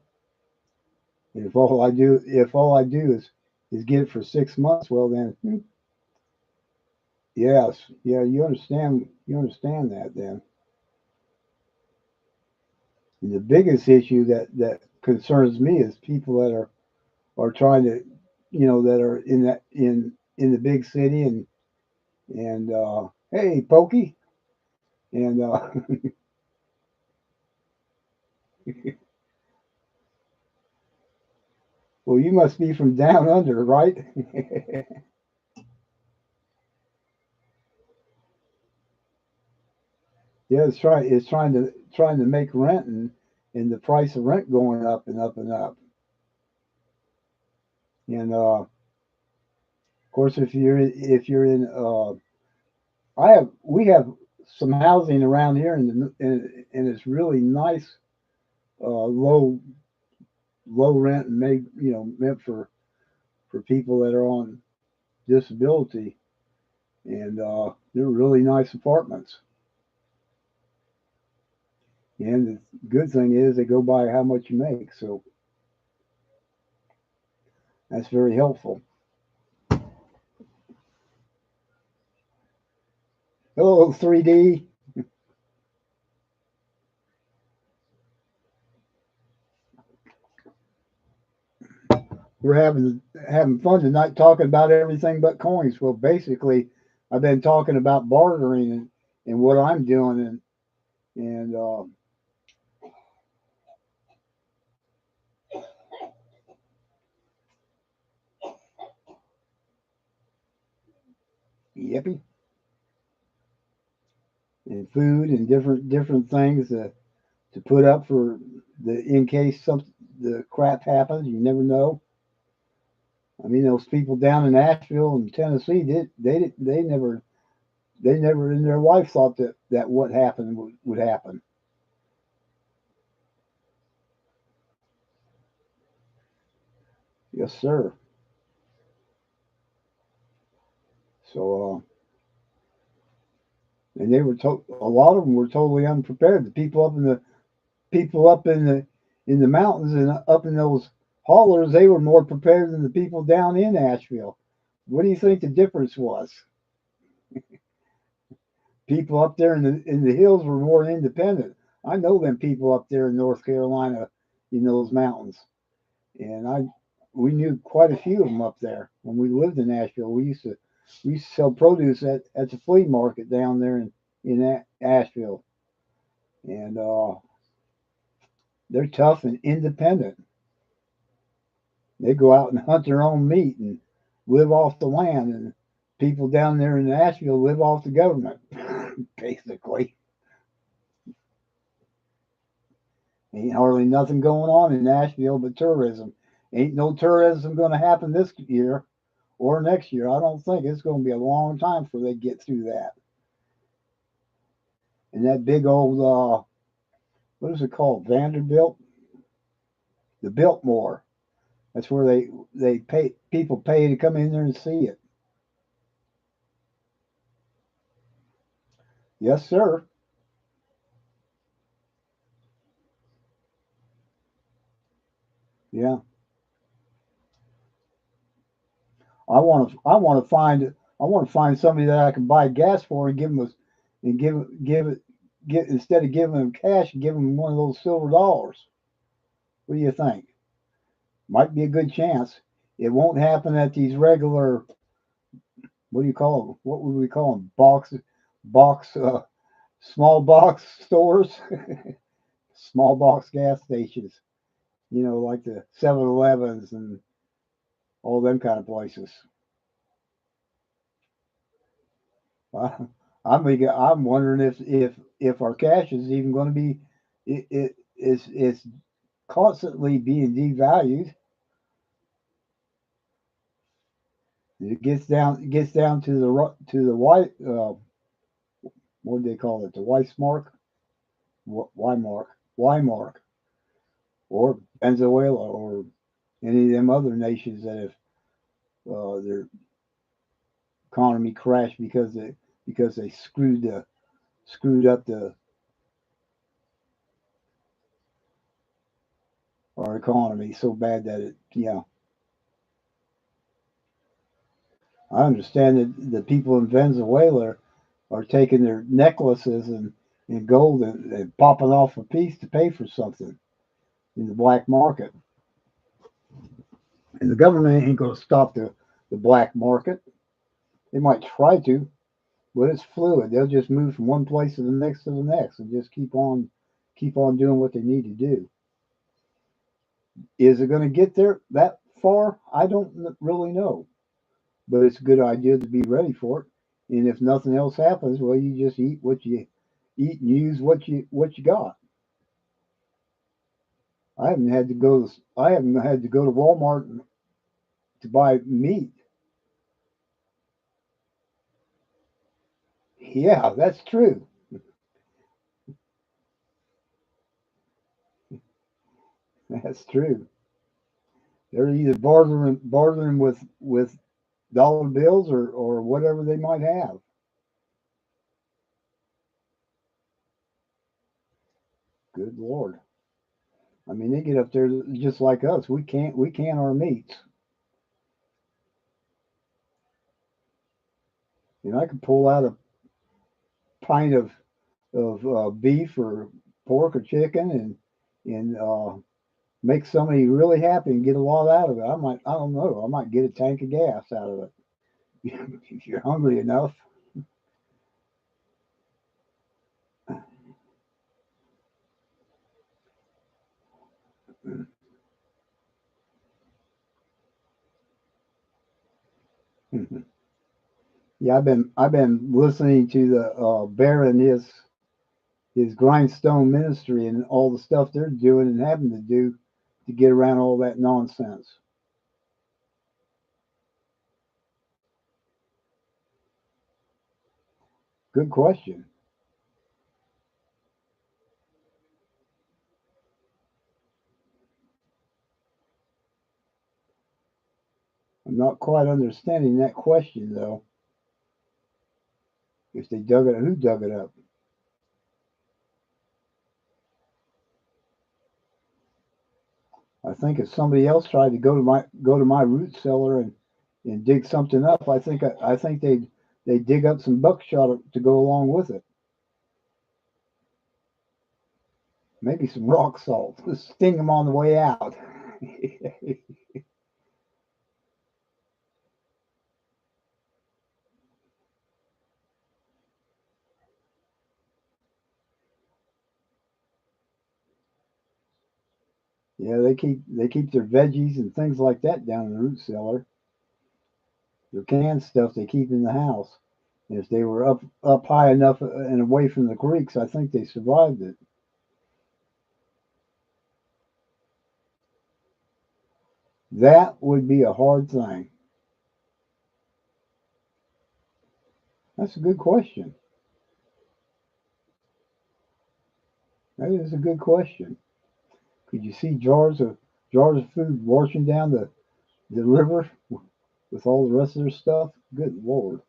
And if all I do is get it for 6 months, well then, yes, yeah, you understand that then. And the biggest issue that concerns me is people that are trying to, that are in the big city and hey, Pokey, and well, you must be from down under, right? Yeah, it's trying to make rent and the price of rent going up and up and up. And of course, if you're in we have some housing around here and it's really nice, low rent and made meant for people that are on disability, and they're really nice apartments. And the good thing is they go by how much you make, so that's very helpful. Hello, 3D. We're having fun tonight talking about everything but coins. Well, basically, I've been talking about bartering and what I'm doing and yippee. and food and different things to put up for the in case some the crap happens. You never know. I mean, those people down in Nashville and Tennessee they never in their life thought that what happened would happen. Yes, sir. So and a lot of them were totally unprepared. The people up in the mountains and up in those haulers, they were more prepared than the people down in Asheville. What do you think the difference was? People up there in the hills were more independent. I know them people up there in North Carolina in those mountains, and I we knew quite a few of them up there when we lived in Asheville. We used to sell produce at the flea market down there in Asheville, and they're tough and independent. They go out and hunt their own meat and live off the land, and people down there in Asheville live off the government, basically. Ain't hardly nothing going on in Nashville but tourism. Ain't no tourism going to happen this year or next year. I don't think it's going to be a long time before they get through that. And that big old what is it called? Vanderbilt, the Biltmore. That's where they pay people pay to come in there and see it. Yes, sir. Yeah. I want to find somebody that I can buy gas for and give them and give it get instead of giving them cash and give them one of those silver dollars. What do you think? Might be a good chance. It won't happen at these regular what do you call them? What would we call them? Box small box stores, small box gas stations. You know, like the 7-Elevens and all them kind of places. I, I'm wondering if our cash is even going to be it's constantly being devalued. It gets down to the white what do they call it, the Weissmark, Weimark, Weimark, or Venezuela, or any of them other nations that have their economy crashed because they screwed up our economy so bad that it yeah. I understand that the people in Venezuela are taking their necklaces and gold and popping off a piece to pay for something in the black market. And the government ain't going to stop the black market. They might try to, but it's fluid. They'll just move from one place to the next, and just keep on doing what they need to do. Is it going to get there that far? I don't really know, but it's a good idea to be ready for it. And if nothing else happens, well, you just eat what you eat and use what you got. I haven't had to go to Walmart to buy meat. Yeah, that's true. That's true. They're either bartering with dollar bills or whatever they might have. Good Lord. I mean, they get up there just like us. We can our meats. You know, I could pull out a pint of beef or pork or chicken and make somebody really happy and get a lot out of it. I don't know. I might get a tank of gas out of it if you're hungry enough. Yeah, I've been listening to the bear and his his grindstone ministry and all the stuff they're doing and having to do to get around all that nonsense? Good question. I'm not quite understanding that question though. If they dug it, who dug it up? I think if somebody else tried to go to my root cellar and dig something up, I think they dig up some buckshot to go along with it. Maybe some rock salt. Sting them on the way out. Yeah, they keep their veggies and things like that down in the root cellar. Their canned stuff they keep in the house. And if they were up high enough and away from the creeks, I think they survived it. That would be a hard thing. That's a good question. That is a good question. Could you see jars of food washing down the river with all the rest of their stuff? Good lord.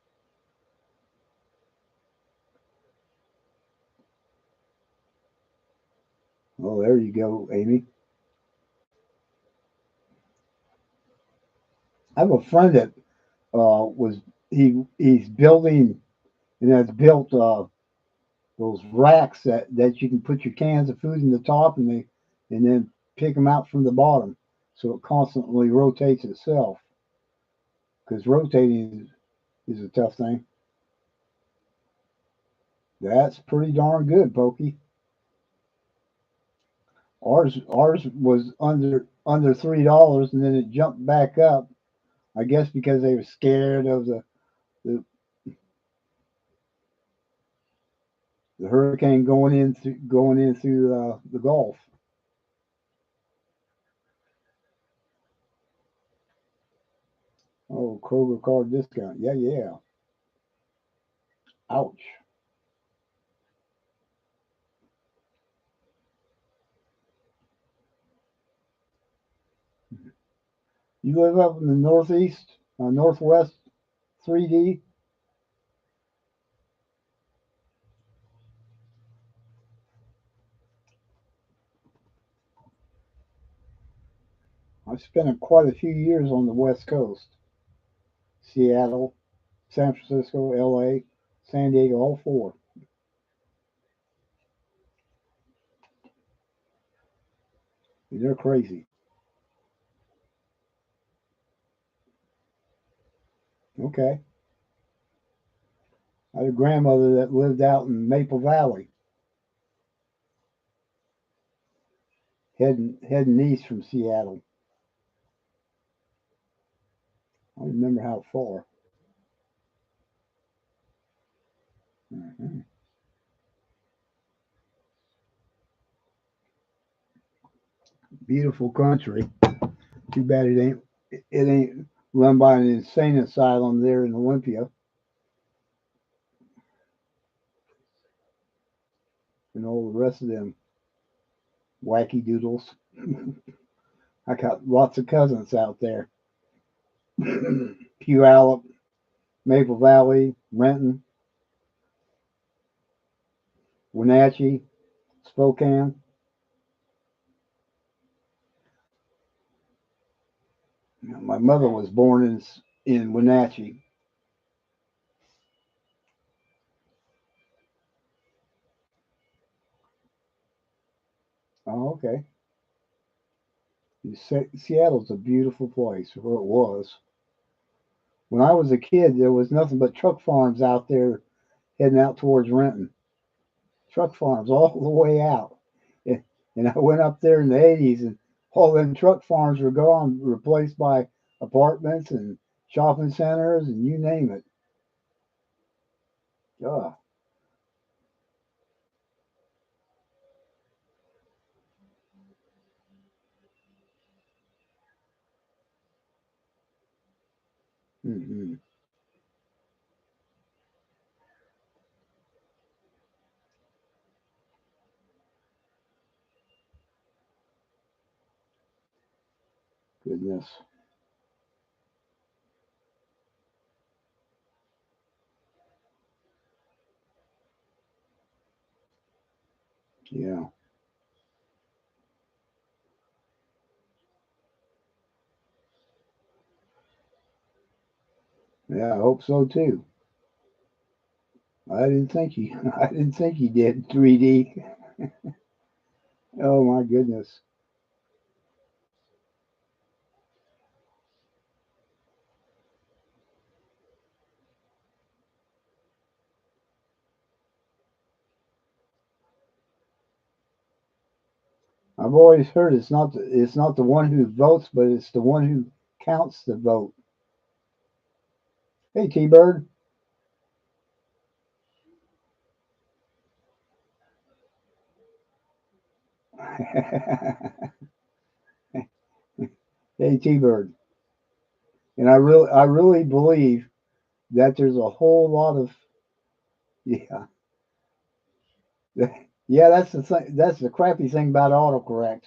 Oh, there you go, Amy. I have a friend that was he's building and has built those racks that you can put your cans of food in the top and then pick them out from the bottom, so it constantly rotates itself. Because rotating is a tough thing. That's pretty darn good, Pokey. Ours was under $3, and then it jumped back up. I guess because they were scared of the, the hurricane going in through the Gulf. Oh, Kroger card discount. Yeah, yeah. Ouch. You live up in the northeast, northwest 3D. I've spent quite a few years on the west coast. Seattle, San Francisco, LA, San Diego, all four. They're crazy. Okay. I had a grandmother that lived out in Maple Valley, heading east from Seattle. I don't remember how far. Hmm. Beautiful country. Too bad it ain't run by an insane asylum there in Olympia and all the rest of them wacky doodles. I got lots of cousins out there. Puyallup, Maple Valley, Renton, Wenatchee, Spokane. My mother was born in Wenatchee. Oh, okay. Seattle's a beautiful place, or it was. When I was a kid, there was nothing but truck farms out there heading out towards Renton. Truck farms all the way out. And, and I went up there in the 80s, and all them truck farms were gone, replaced by apartments and shopping centers, and you name it. Ah, Mm-hmm. Goodness. Yeah. Yeah, I hope so too. I didn't think he I didn't think he did 3D. Oh my goodness. I've always heard it's not the one who votes, but it's the one who counts the vote. Hey T Bird. Hey T Bird. And I really believe that there's a whole lot of yeah. Yeah, that's the thing. That's the crappy thing about autocorrect.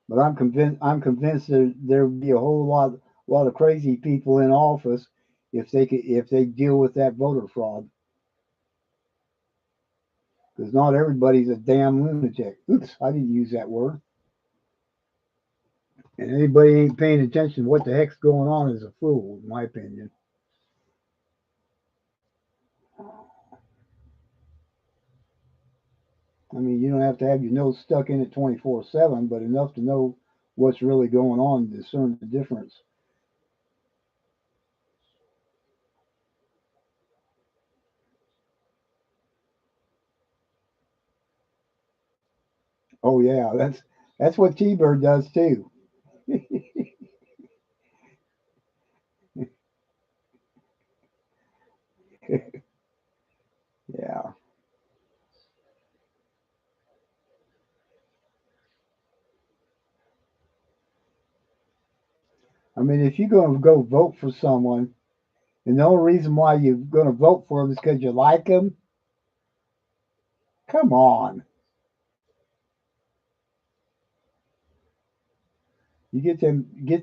But I'm convinced there would be a whole lot of crazy people in office if they deal with that voter fraud. Because not everybody's a damn lunatic. Oops, I didn't use that word. And anybody ain't paying attention to what the heck's going on is a fool, in my opinion. I mean, you don't have to have your nose stuck in it 24/7, but enough to know what's really going on to discern the difference. Oh yeah, that's what T-Bird does too. Yeah. I mean, if you're going to go vote for someone, and the only reason why you're going to vote for them is because you like them, come on. You get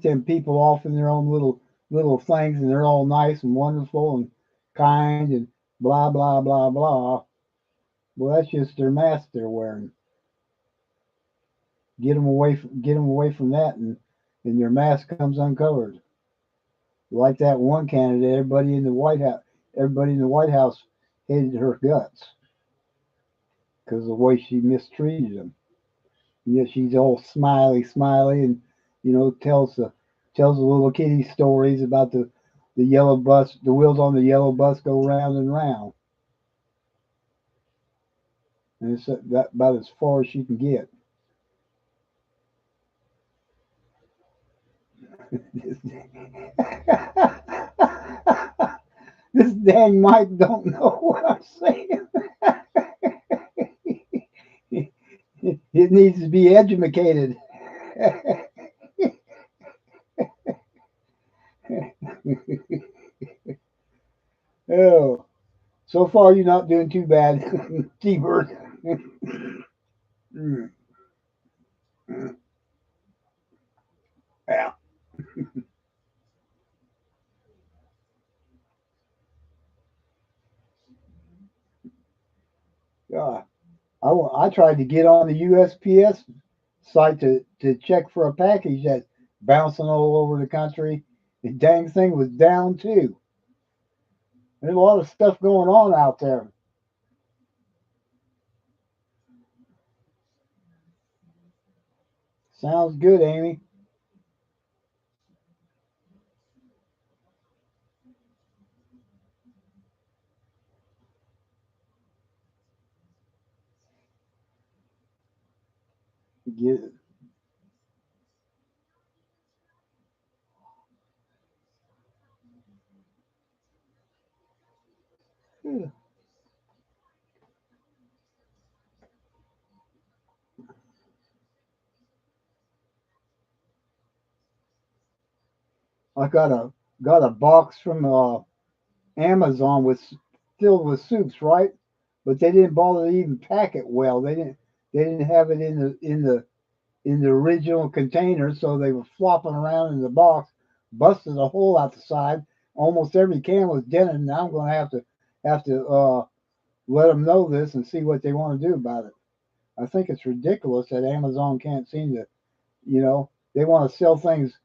them people off in their own little things, and they're all nice and wonderful and kind and blah blah blah blah. Well, that's just their mask they're wearing. Get them away from that, and their mask comes uncovered. Like that one candidate, everybody in the White House hated her guts because of the way she mistreated them. Yeah, she's all smiley, and tells the little kitty stories about the yellow bus. The wheels on the yellow bus go round and round, and it's that about as far as she can get. This dang Mike don't know what I'm saying. It needs to be educated. Oh, so far you're not doing too bad, T-Bird. Yeah. God. I tried to get on the USPS site to check for a package that's bouncing all over the country. The dang thing was down too. There's a lot of stuff going on out there. Sounds good, Amy. Get, I got a box from Amazon with filled with soups, right? But they didn't bother to even pack it well. They didn't have it in the original container, so they were flopping around in the box, busted a hole out the side. Almost every can was dented. Now I'm going to have to let them know this and see what they want to do about it. I think it's ridiculous that Amazon can't seem to, they want to sell things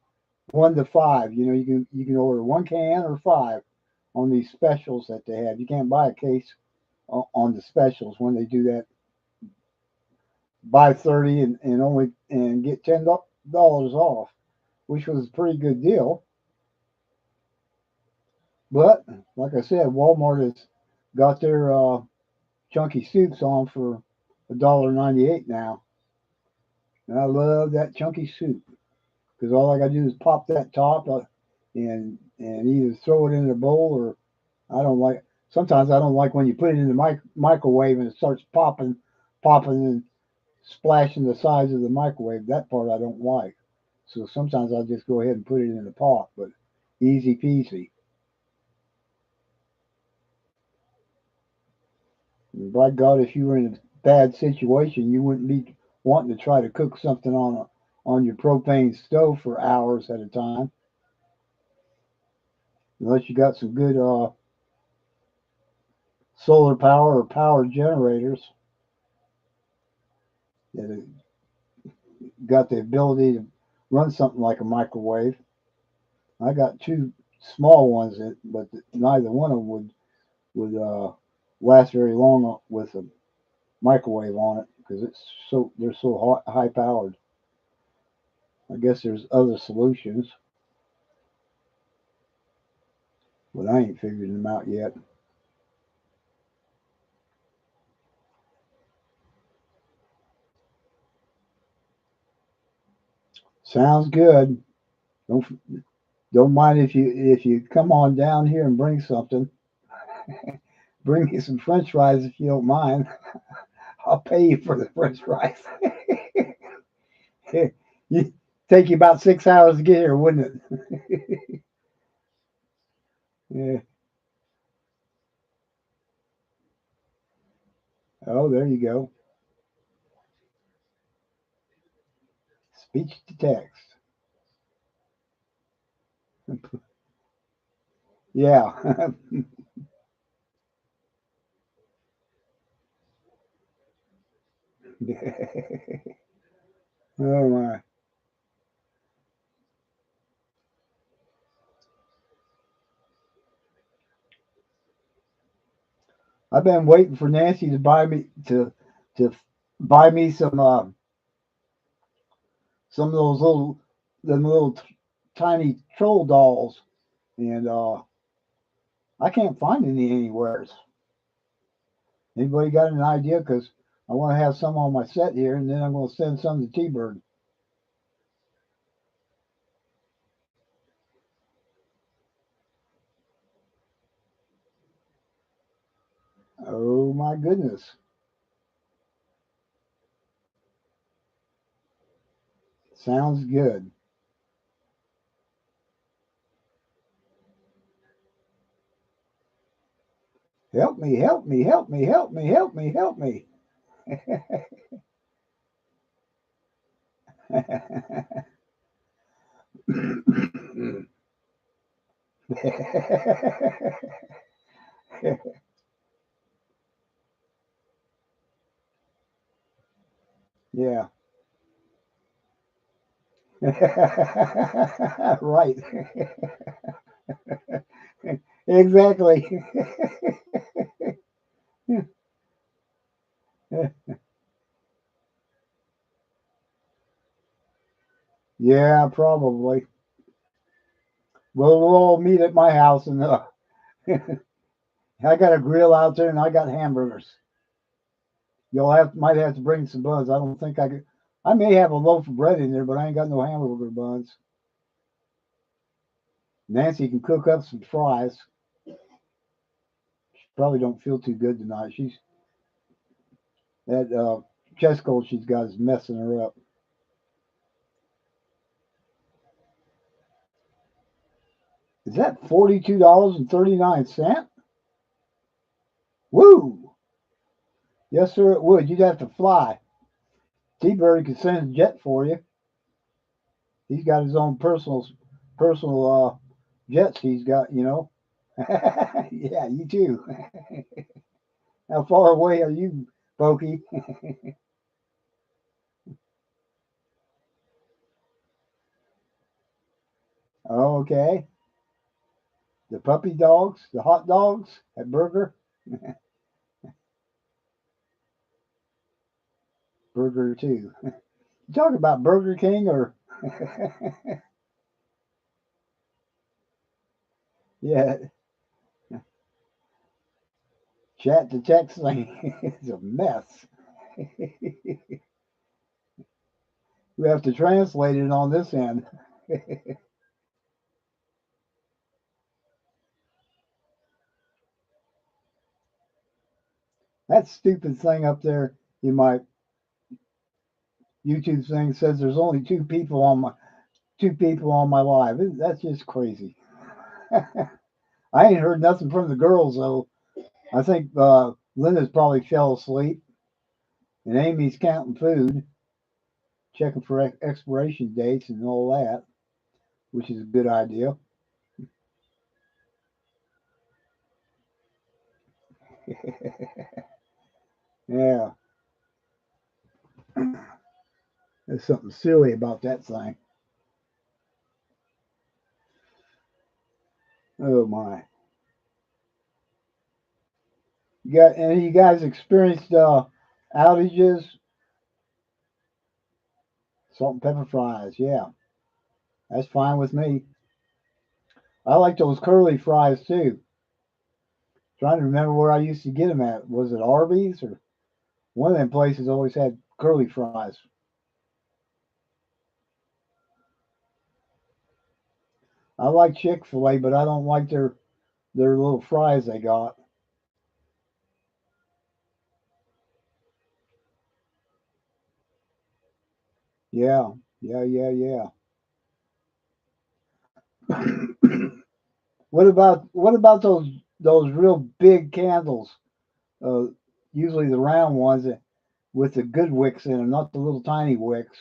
1 to 5. You can order 1 can or 5 on these specials that they have. You can't buy a case on the specials when they do that. Buy 30 and only and get $10 off, which was a pretty good deal. But like I said, Walmart has got their chunky soups on for $1.98 now, and I love that chunky soup because all I got to do is pop that top and either throw it in a bowl or I don't like. Sometimes I don't like when you put it in the microwave and it starts popping and splashing the sides of the microwave. That part I don't like. So sometimes I'll just go ahead and put it in the pot, but easy peasy. And by God, if you were in a bad situation, you wouldn't be wanting to try to cook something on your propane stove for hours at a time, unless you got some good solar power or power generators that have got the ability to run something like a microwave. I got two small ones, but neither one of them would last very long with a microwave on it because they're so high powered. I guess there's other solutions, but I ain't figured them out yet. Sounds good. Don't don't mind if you come on down here and bring something. Bring me some French fries if you don't mind. I'll pay you for the French fries. You take you about 6 hours to get here, wouldn't it? Yeah. Oh, there you go. Speech to text. Yeah. Oh my. I've been waiting for Nancy to to buy me some of those little tiny troll dolls, and I can't find any anywhere. Anybody got an idea? Because I want to have some on my set here, and then I'm going to send some to T-Bird. Oh my goodness, sounds good. Help me, help me, help me, help me, help me, help me. Yeah. Right. Exactly. Yeah, probably. We'll all meet at my house, and I got a grill out there, and I got hamburgers. You'll might have to bring some buns. I don't think I could. I may have a loaf of bread in there, but I ain't got no hamburger buns. Nancy can cook up some fries. She probably don't feel too good tonight. She's that chest cold she's got is messing her up. Is that $42.39? Woo! Yes, sir, it would. You'd have to fly. T-Bird could send a jet for you. He's got his own personal jets. He's got. Yeah, you too. How far away are you, Pokey? Oh, okay. The puppy dogs, the hot dogs at Burger, Burger too. You talking about Burger King or yeah, chat to text thing is a mess. We have to translate it on this end. That stupid thing up there in my YouTube thing says there's only two people on my live. That's just crazy. I ain't heard nothing from the girls though. I think Linda's probably fell asleep, and Amy's counting food, checking for expiration dates and all that, which is a good idea. Yeah, there's something silly about that thing. Oh my! You got any of you guys experienced outages? Salt and pepper fries. Yeah, that's fine with me. I like those curly fries too. Trying to remember where I used to get them at. Was it Arby's or one of them places always had curly fries? I like Chick-fil-A, but I don't like their little fries they got. Yeah, yeah, yeah, yeah. what about those real big candles? Uh, Usually the round ones with the good wicks in them, not the little tiny wicks.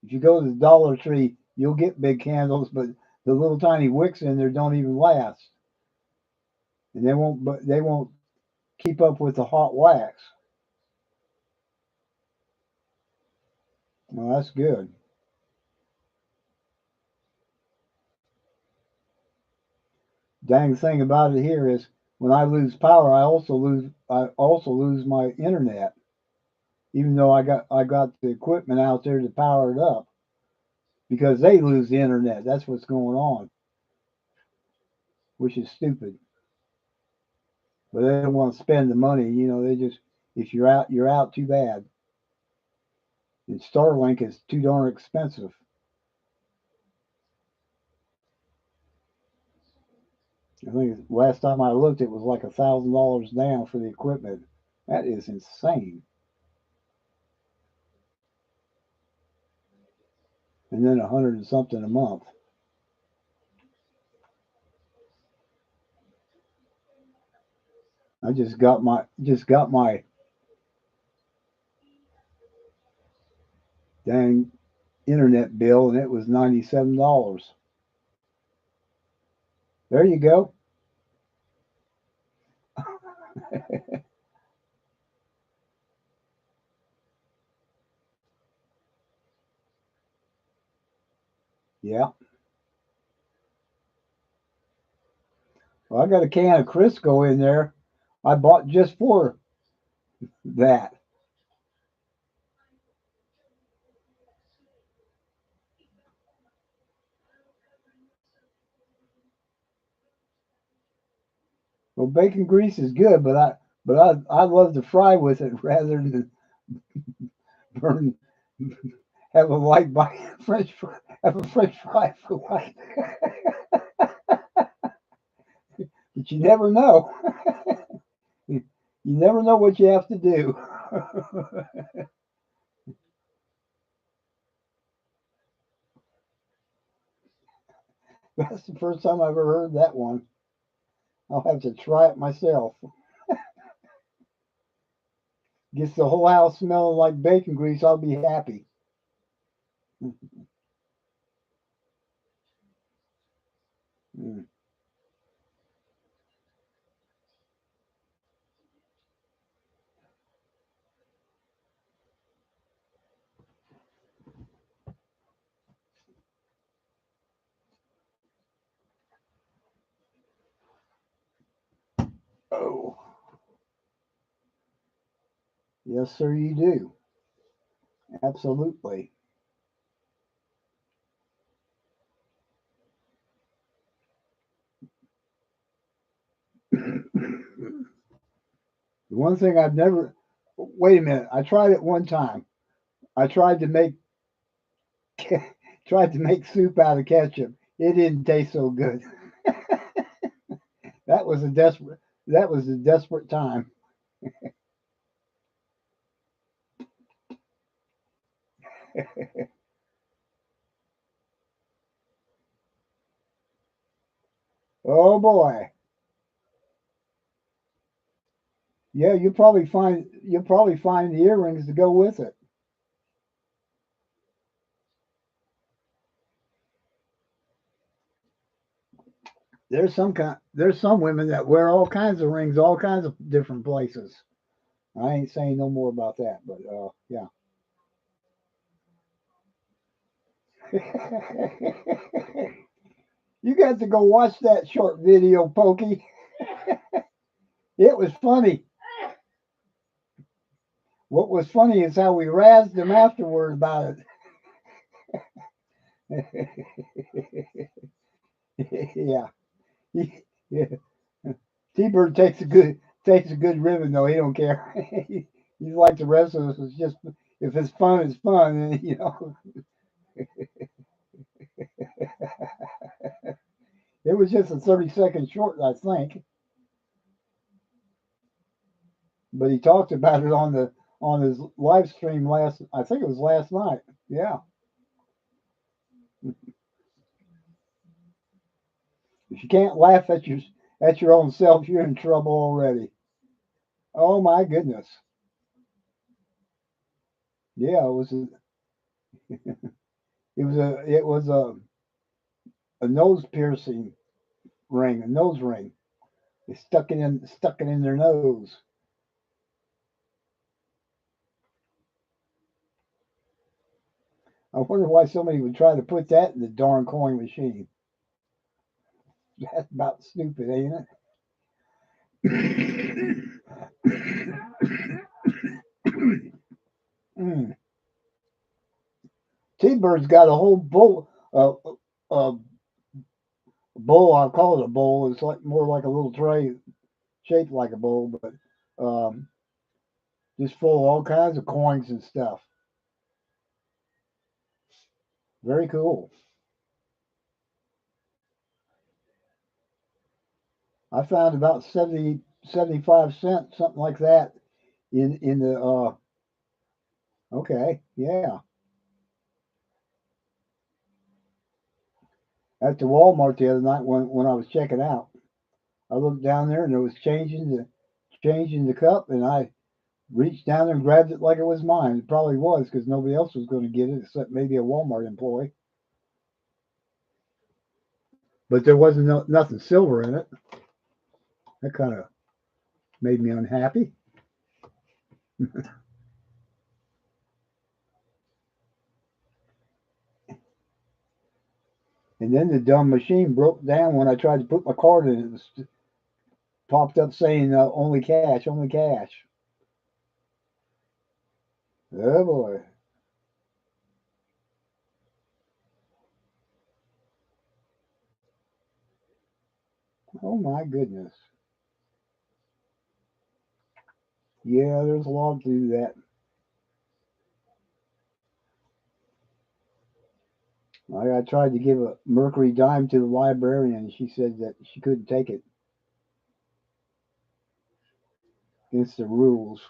If you go to the Dollar Tree, you'll get big candles, but the little tiny wicks in there don't even last, and they won't keep up with the hot wax. Well, that's good. Dang thing about it here is when I lose power, I also lose my internet. Even though I got the equipment out there to power it up, because they lose the internet. That's what's going on, which is stupid. But they don't want to spend the money. They just if you're out, you're out. Too bad. And Starlink is too darn expensive. I think last time I looked, it was like $1,000 down for the equipment. That is insane. And then 100 and something a month. I just got my dang internet bill, and it was $97. There you go. Yeah. Well, I got a can of Crisco in there. I bought just for that. Well, bacon grease is good, but I love to fry with it rather than burn have a light bite French fry, have a French fry for light. But you never know. You never know what you have to do. That's the first time I've ever heard that one. I'll have to try it myself. Gets the whole house smelling like bacon grease, I'll be happy. Mm. Oh, yes, sir, you do. Absolutely. The one thing I've never. Wait a minute. I tried it one time. I tried to make tried to make soup out of ketchup. It didn't taste so good. That was a desperate. That was a desperate time. Oh boy. Yeah, you'll probably find the earrings to go with it. There's some women that wear all kinds of rings, all kinds of different places. I ain't saying no more about that, but yeah. You got to go watch that short video, Pokey. It was funny. What was funny is how we razzed him afterward about it. Yeah. Yeah. T-Bird takes a good ribbon though. He don't care. He's like the rest of us. It's just if it's fun, it's fun. And, it was just a 30-second short, I think. But he talked about it on his live stream last. I think it was last night. Yeah. If you can't laugh at your own self, you're in trouble already. Oh my goodness. Yeah, it was a nose piercing ring, a nose ring. They stuck it in their nose. I wonder why somebody would try to put that in the darn coin machine. That's about stupid, ain't it? Mm. T-Bird's got a whole bowl. I'll call it a bowl. It's like more like a little tray shaped like a bowl, but just full of all kinds of coins and stuff. Very cool. I found about 70, 75 cents, something like that, in the. Okay, yeah, at the Walmart the other night when I was checking out. I looked down there and there was change in the cup, and I reached down there and grabbed it like it was mine. It probably was because nobody else was going to get it except maybe a Walmart employee. But there wasn't nothing silver in it. That kind of made me unhappy. And then the dumb machine broke down when I tried to put my card in. It was popped up saying only cash, only cash. Oh boy. Oh my goodness. Yeah, there's a lot to do that. I tried to give a Mercury dime to the librarian, and she said that she couldn't take it against the rules.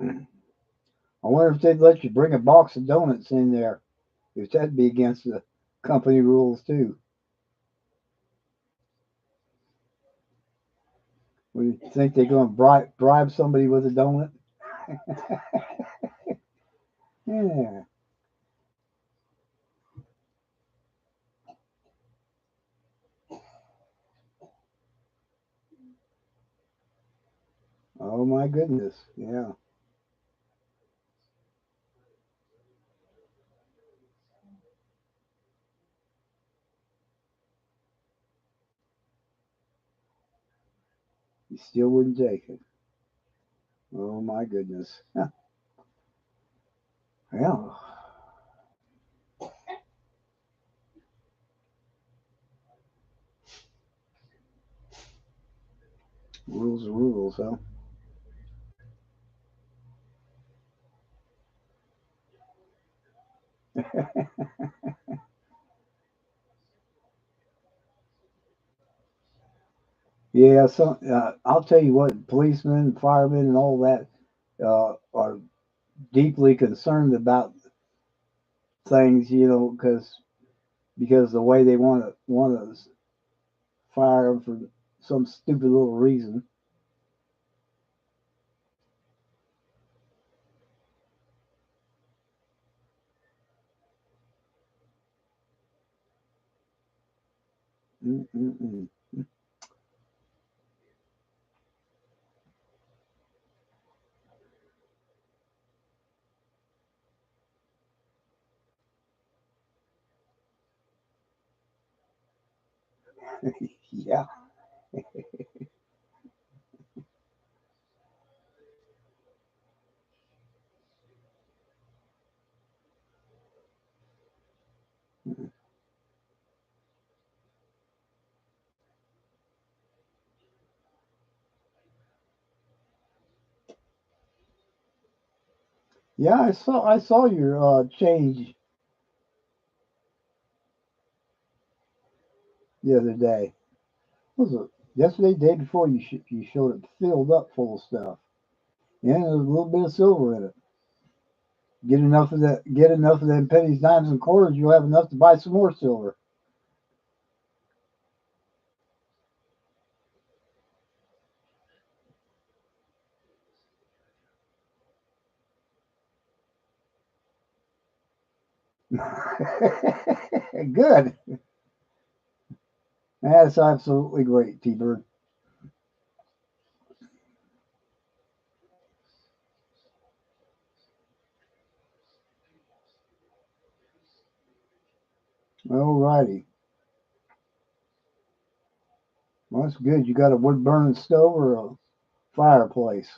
I wonder if they'd let you bring a box of donuts in there. If that'd be against the company rules too. Would you think they're going to bribe somebody with a donut? Yeah. Oh my goodness. Yeah. You still wouldn't take it. Oh my goodness. Yeah. Rules are rules, huh? Yeah. So I'll tell you what, policemen, firemen, and all that are deeply concerned about things, because the way they want to fire them for some stupid little reason. Mm-mm-mm. Yeah. Yeah, I saw your change the other day. Was it yesterday, day before? You showed it filled up full of stuff. Yeah, there's a little bit of silver in it. Get enough of them pennies, dimes, and quarters. You'll have enough to buy some more silver. Good. That's absolutely great, T-Bird. All righty. Well, that's good. You got a wood burning stove or a fireplace?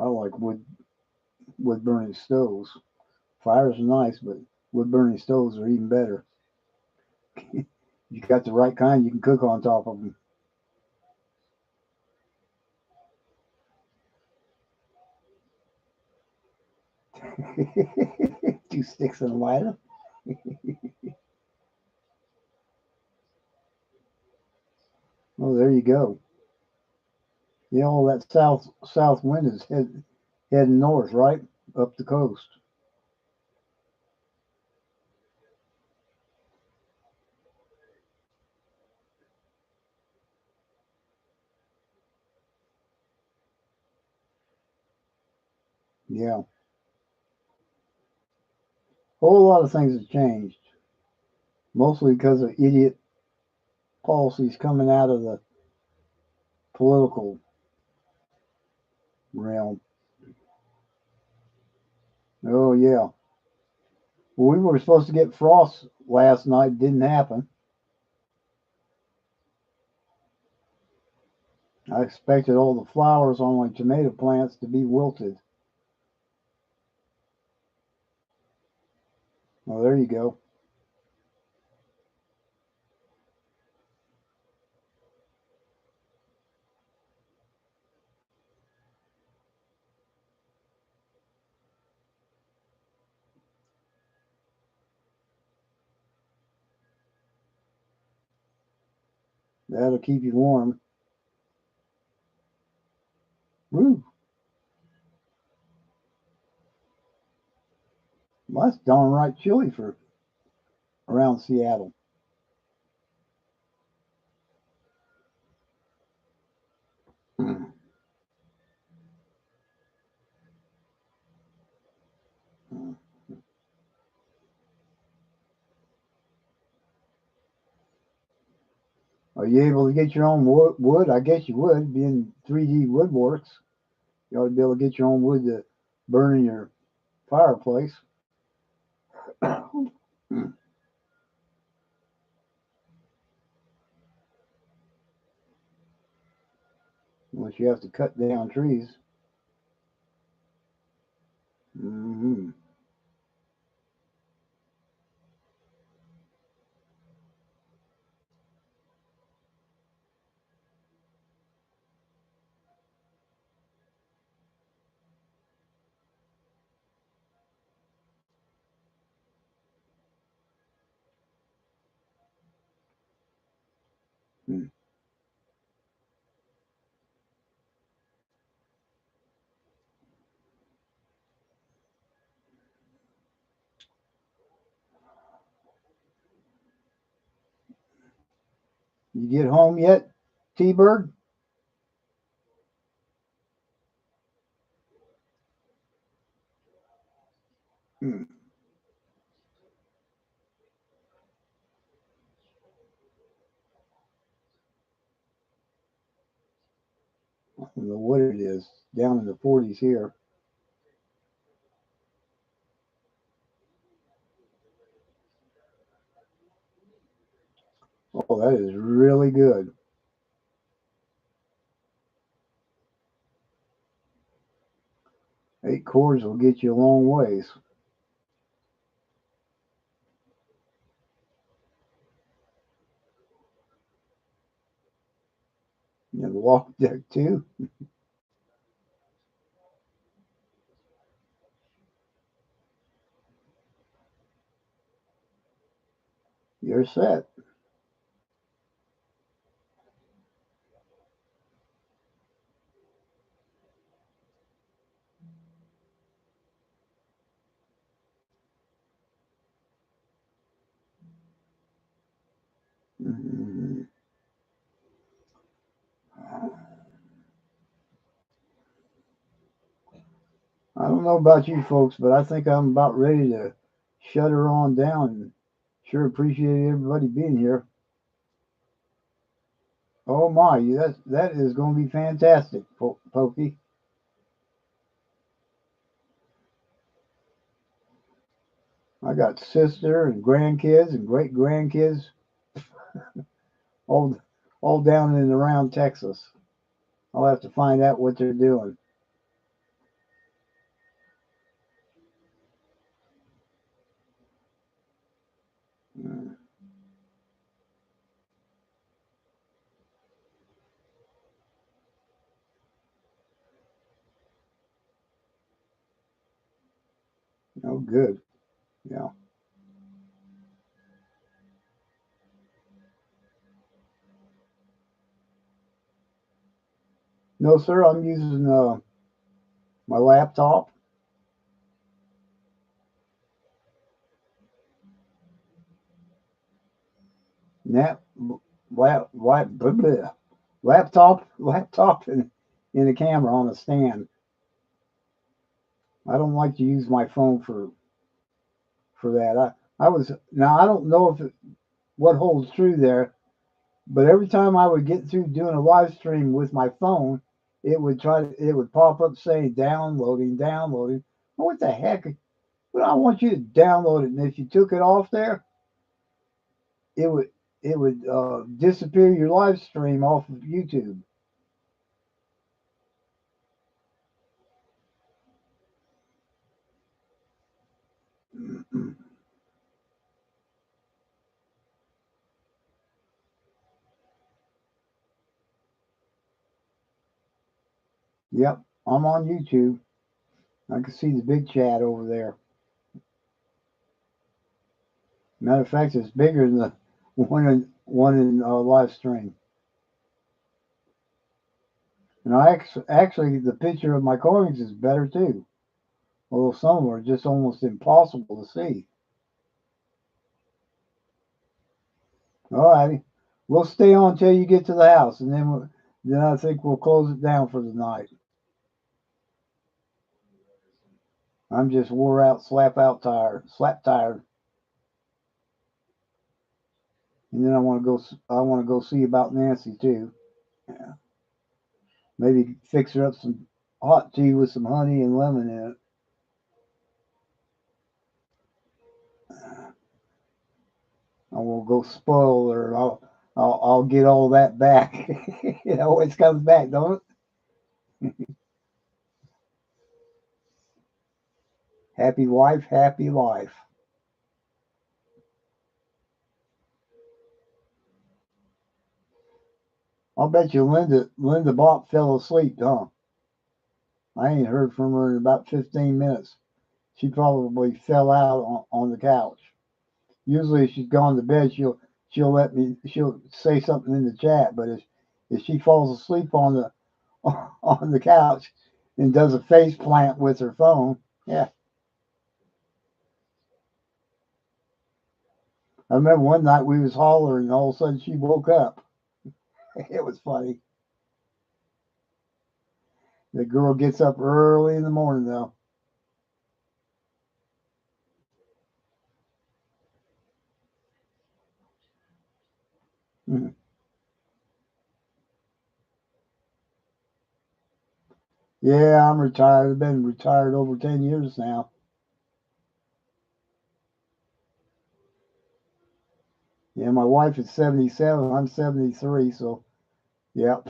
I like wood burning stoves. Fires are nice, but wood burning stoves are even better. You got the right kind, you can cook on top of them. Two sticks and a lighter. Oh, there you go. Yeah, all that south wind is heading north, right up the coast. Yeah, a whole lot of things have changed, mostly because of idiot policies coming out of the political realm. Oh yeah. Well, we were supposed to get frost last night. Didn't happen. I expected all the flowers on my tomato plants to be wilted. Well, there you go. That'll keep you warm. Woo. Well, that's darn right chilly for around Seattle. Are you able to get your own wood? I guess you would, being 3D Woodworks. You ought to be able to get your own wood to burn in your fireplace. Unless you have to cut down trees. Hmm. You get home yet, T-Bird? Hmm. I don't know what it is. Down in the 40s here. Oh, that is really good. 8 chords will get you a long ways. You have the walk deck too. You're set. Hmm. I don't know about you folks, but I think I'm about ready to shut her on down. Sure appreciate everybody being here. Oh my, that is going to be fantastic, Pokey. I got sister and grandkids and great grandkids all all down and around Texas. I'll have to find out what they're doing. Mm. Oh, good. Yeah. No, sir. I'm using my laptop. Nap, blah, blah. Laptop, and a camera on a stand. I don't like to use my phone for that. I was now I don't know if what holds true there, but every time I would get through doing a live stream with my phone, it would pop up saying downloading, downloading. Well, what the heck? Well, I want you to download it, and if you took it off there, it would disappear your live stream off of YouTube. Yep, I'm on YouTube. I can see the big chat over there. Matter of fact, it's bigger than the one in live stream. And actually, the picture of my coins is better too. Although some of them are just almost impossible to see. All righty. We'll stay on until you get to the house, and then I think we'll close it down for the night. I'm just wore out, slap tired, and then I want to go. I want to go see about Nancy too. Yeah. Maybe fix her up some hot tea with some honey and lemon in it. I won't go spoil her. I'll get all that back. It always comes back, don't it? Happy wife, happy life. I'll bet you Linda Bott fell asleep, huh? I ain't heard from her in about 15 minutes. She probably fell out on the couch. Usually, if she's gone to bed, she'll say something in the chat. But if she falls asleep on the on the couch and does a face plant with her phone, yeah. I remember one night we was hollering, and all of a sudden she woke up. It was funny. The girl gets up early in the morning though. Yeah, I'm retired. I've been retired over 10 years now. Yeah, my wife is 77. I'm 73. So, yep.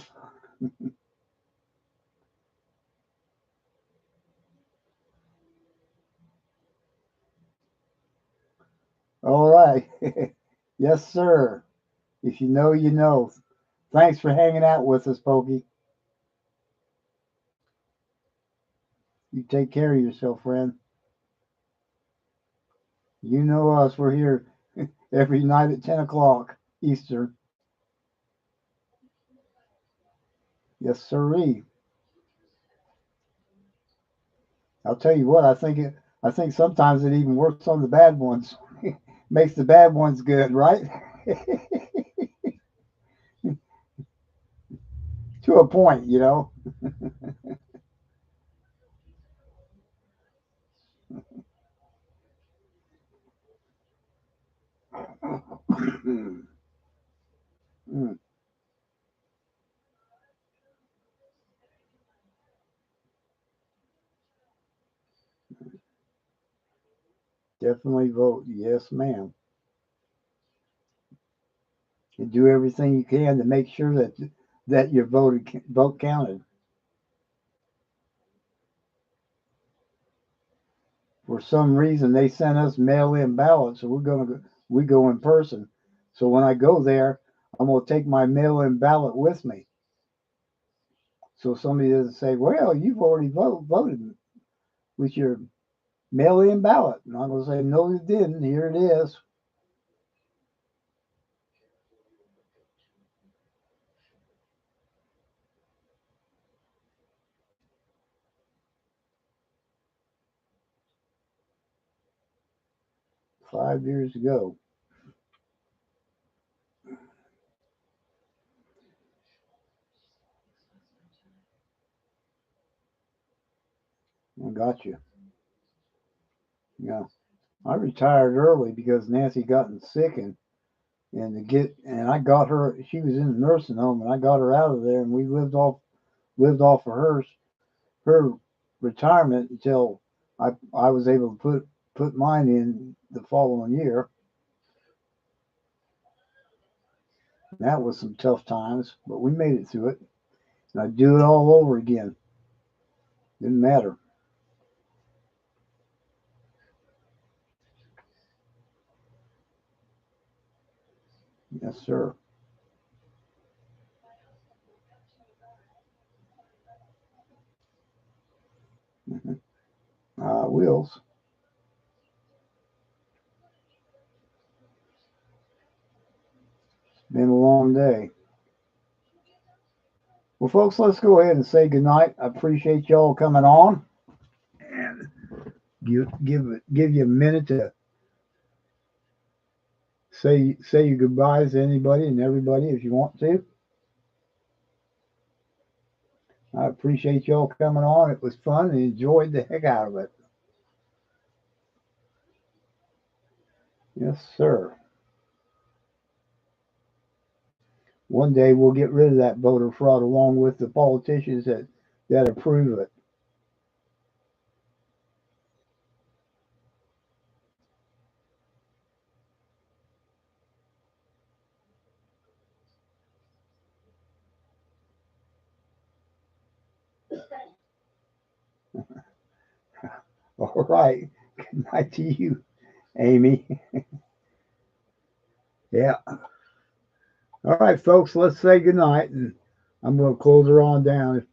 All right. Yes, sir. If you know, you know. Thanks for hanging out with us, Pokey. You take care of yourself, friend. You know us. We're here every night at 10 o'clock Eastern. Yes, sirree. I'll tell you what. I think sometimes it even works on the bad ones. Makes the bad ones good, right? To a point, you know. Definitely vote. Yes, ma'am. And do everything you can to make sure that your vote counted. For some reason, they sent us mail-in ballots, so we go in person. So when I go there, I'm gonna take my mail-in ballot with me. So somebody doesn't say, "Well, you've already voted with your mail-in ballot," and I'm gonna say, "No, you didn't. Here it is." 5 years ago. I got you. Yeah, I retired early because Nancy gotten sick and I got her. She was in a nursing home, and I got her out of there, and we lived off of her retirement until I was able to put mine in the following year. And that was some tough times, but we made it through it. And I'd do it all over again. Didn't matter. Yes, sir. Wheels. Been a long day. Well, folks, let's go ahead and say goodnight. I appreciate y'all coming on, and give you a minute to say your goodbyes to anybody and everybody if you want to. I appreciate y'all coming on. It was fun and enjoyed the heck out of it. Yes, sir. One day we'll get rid of that voter fraud along with the politicians that approve it. All right. Good night to you, Amy. Yeah. All right, folks. Let's say good night, and I'm going to close her on down.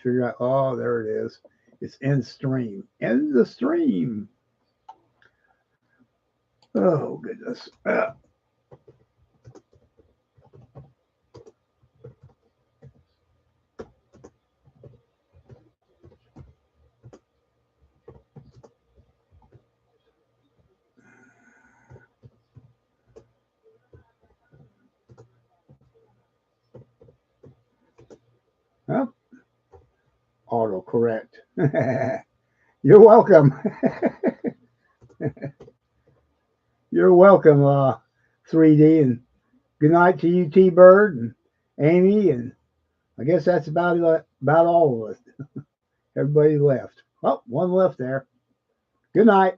Figure out. Oh, there it is. It's end stream. End the stream. Oh goodness. Well, autocorrect. You're welcome. You're welcome, 3D, and good night to you, T Bird and Amy, and I guess that's about all of us. Everybody left. Oh, one left there. Good night.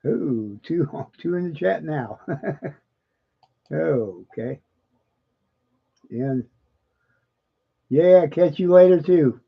Ooh, two in the chat now. Okay. And yeah, catch you later too.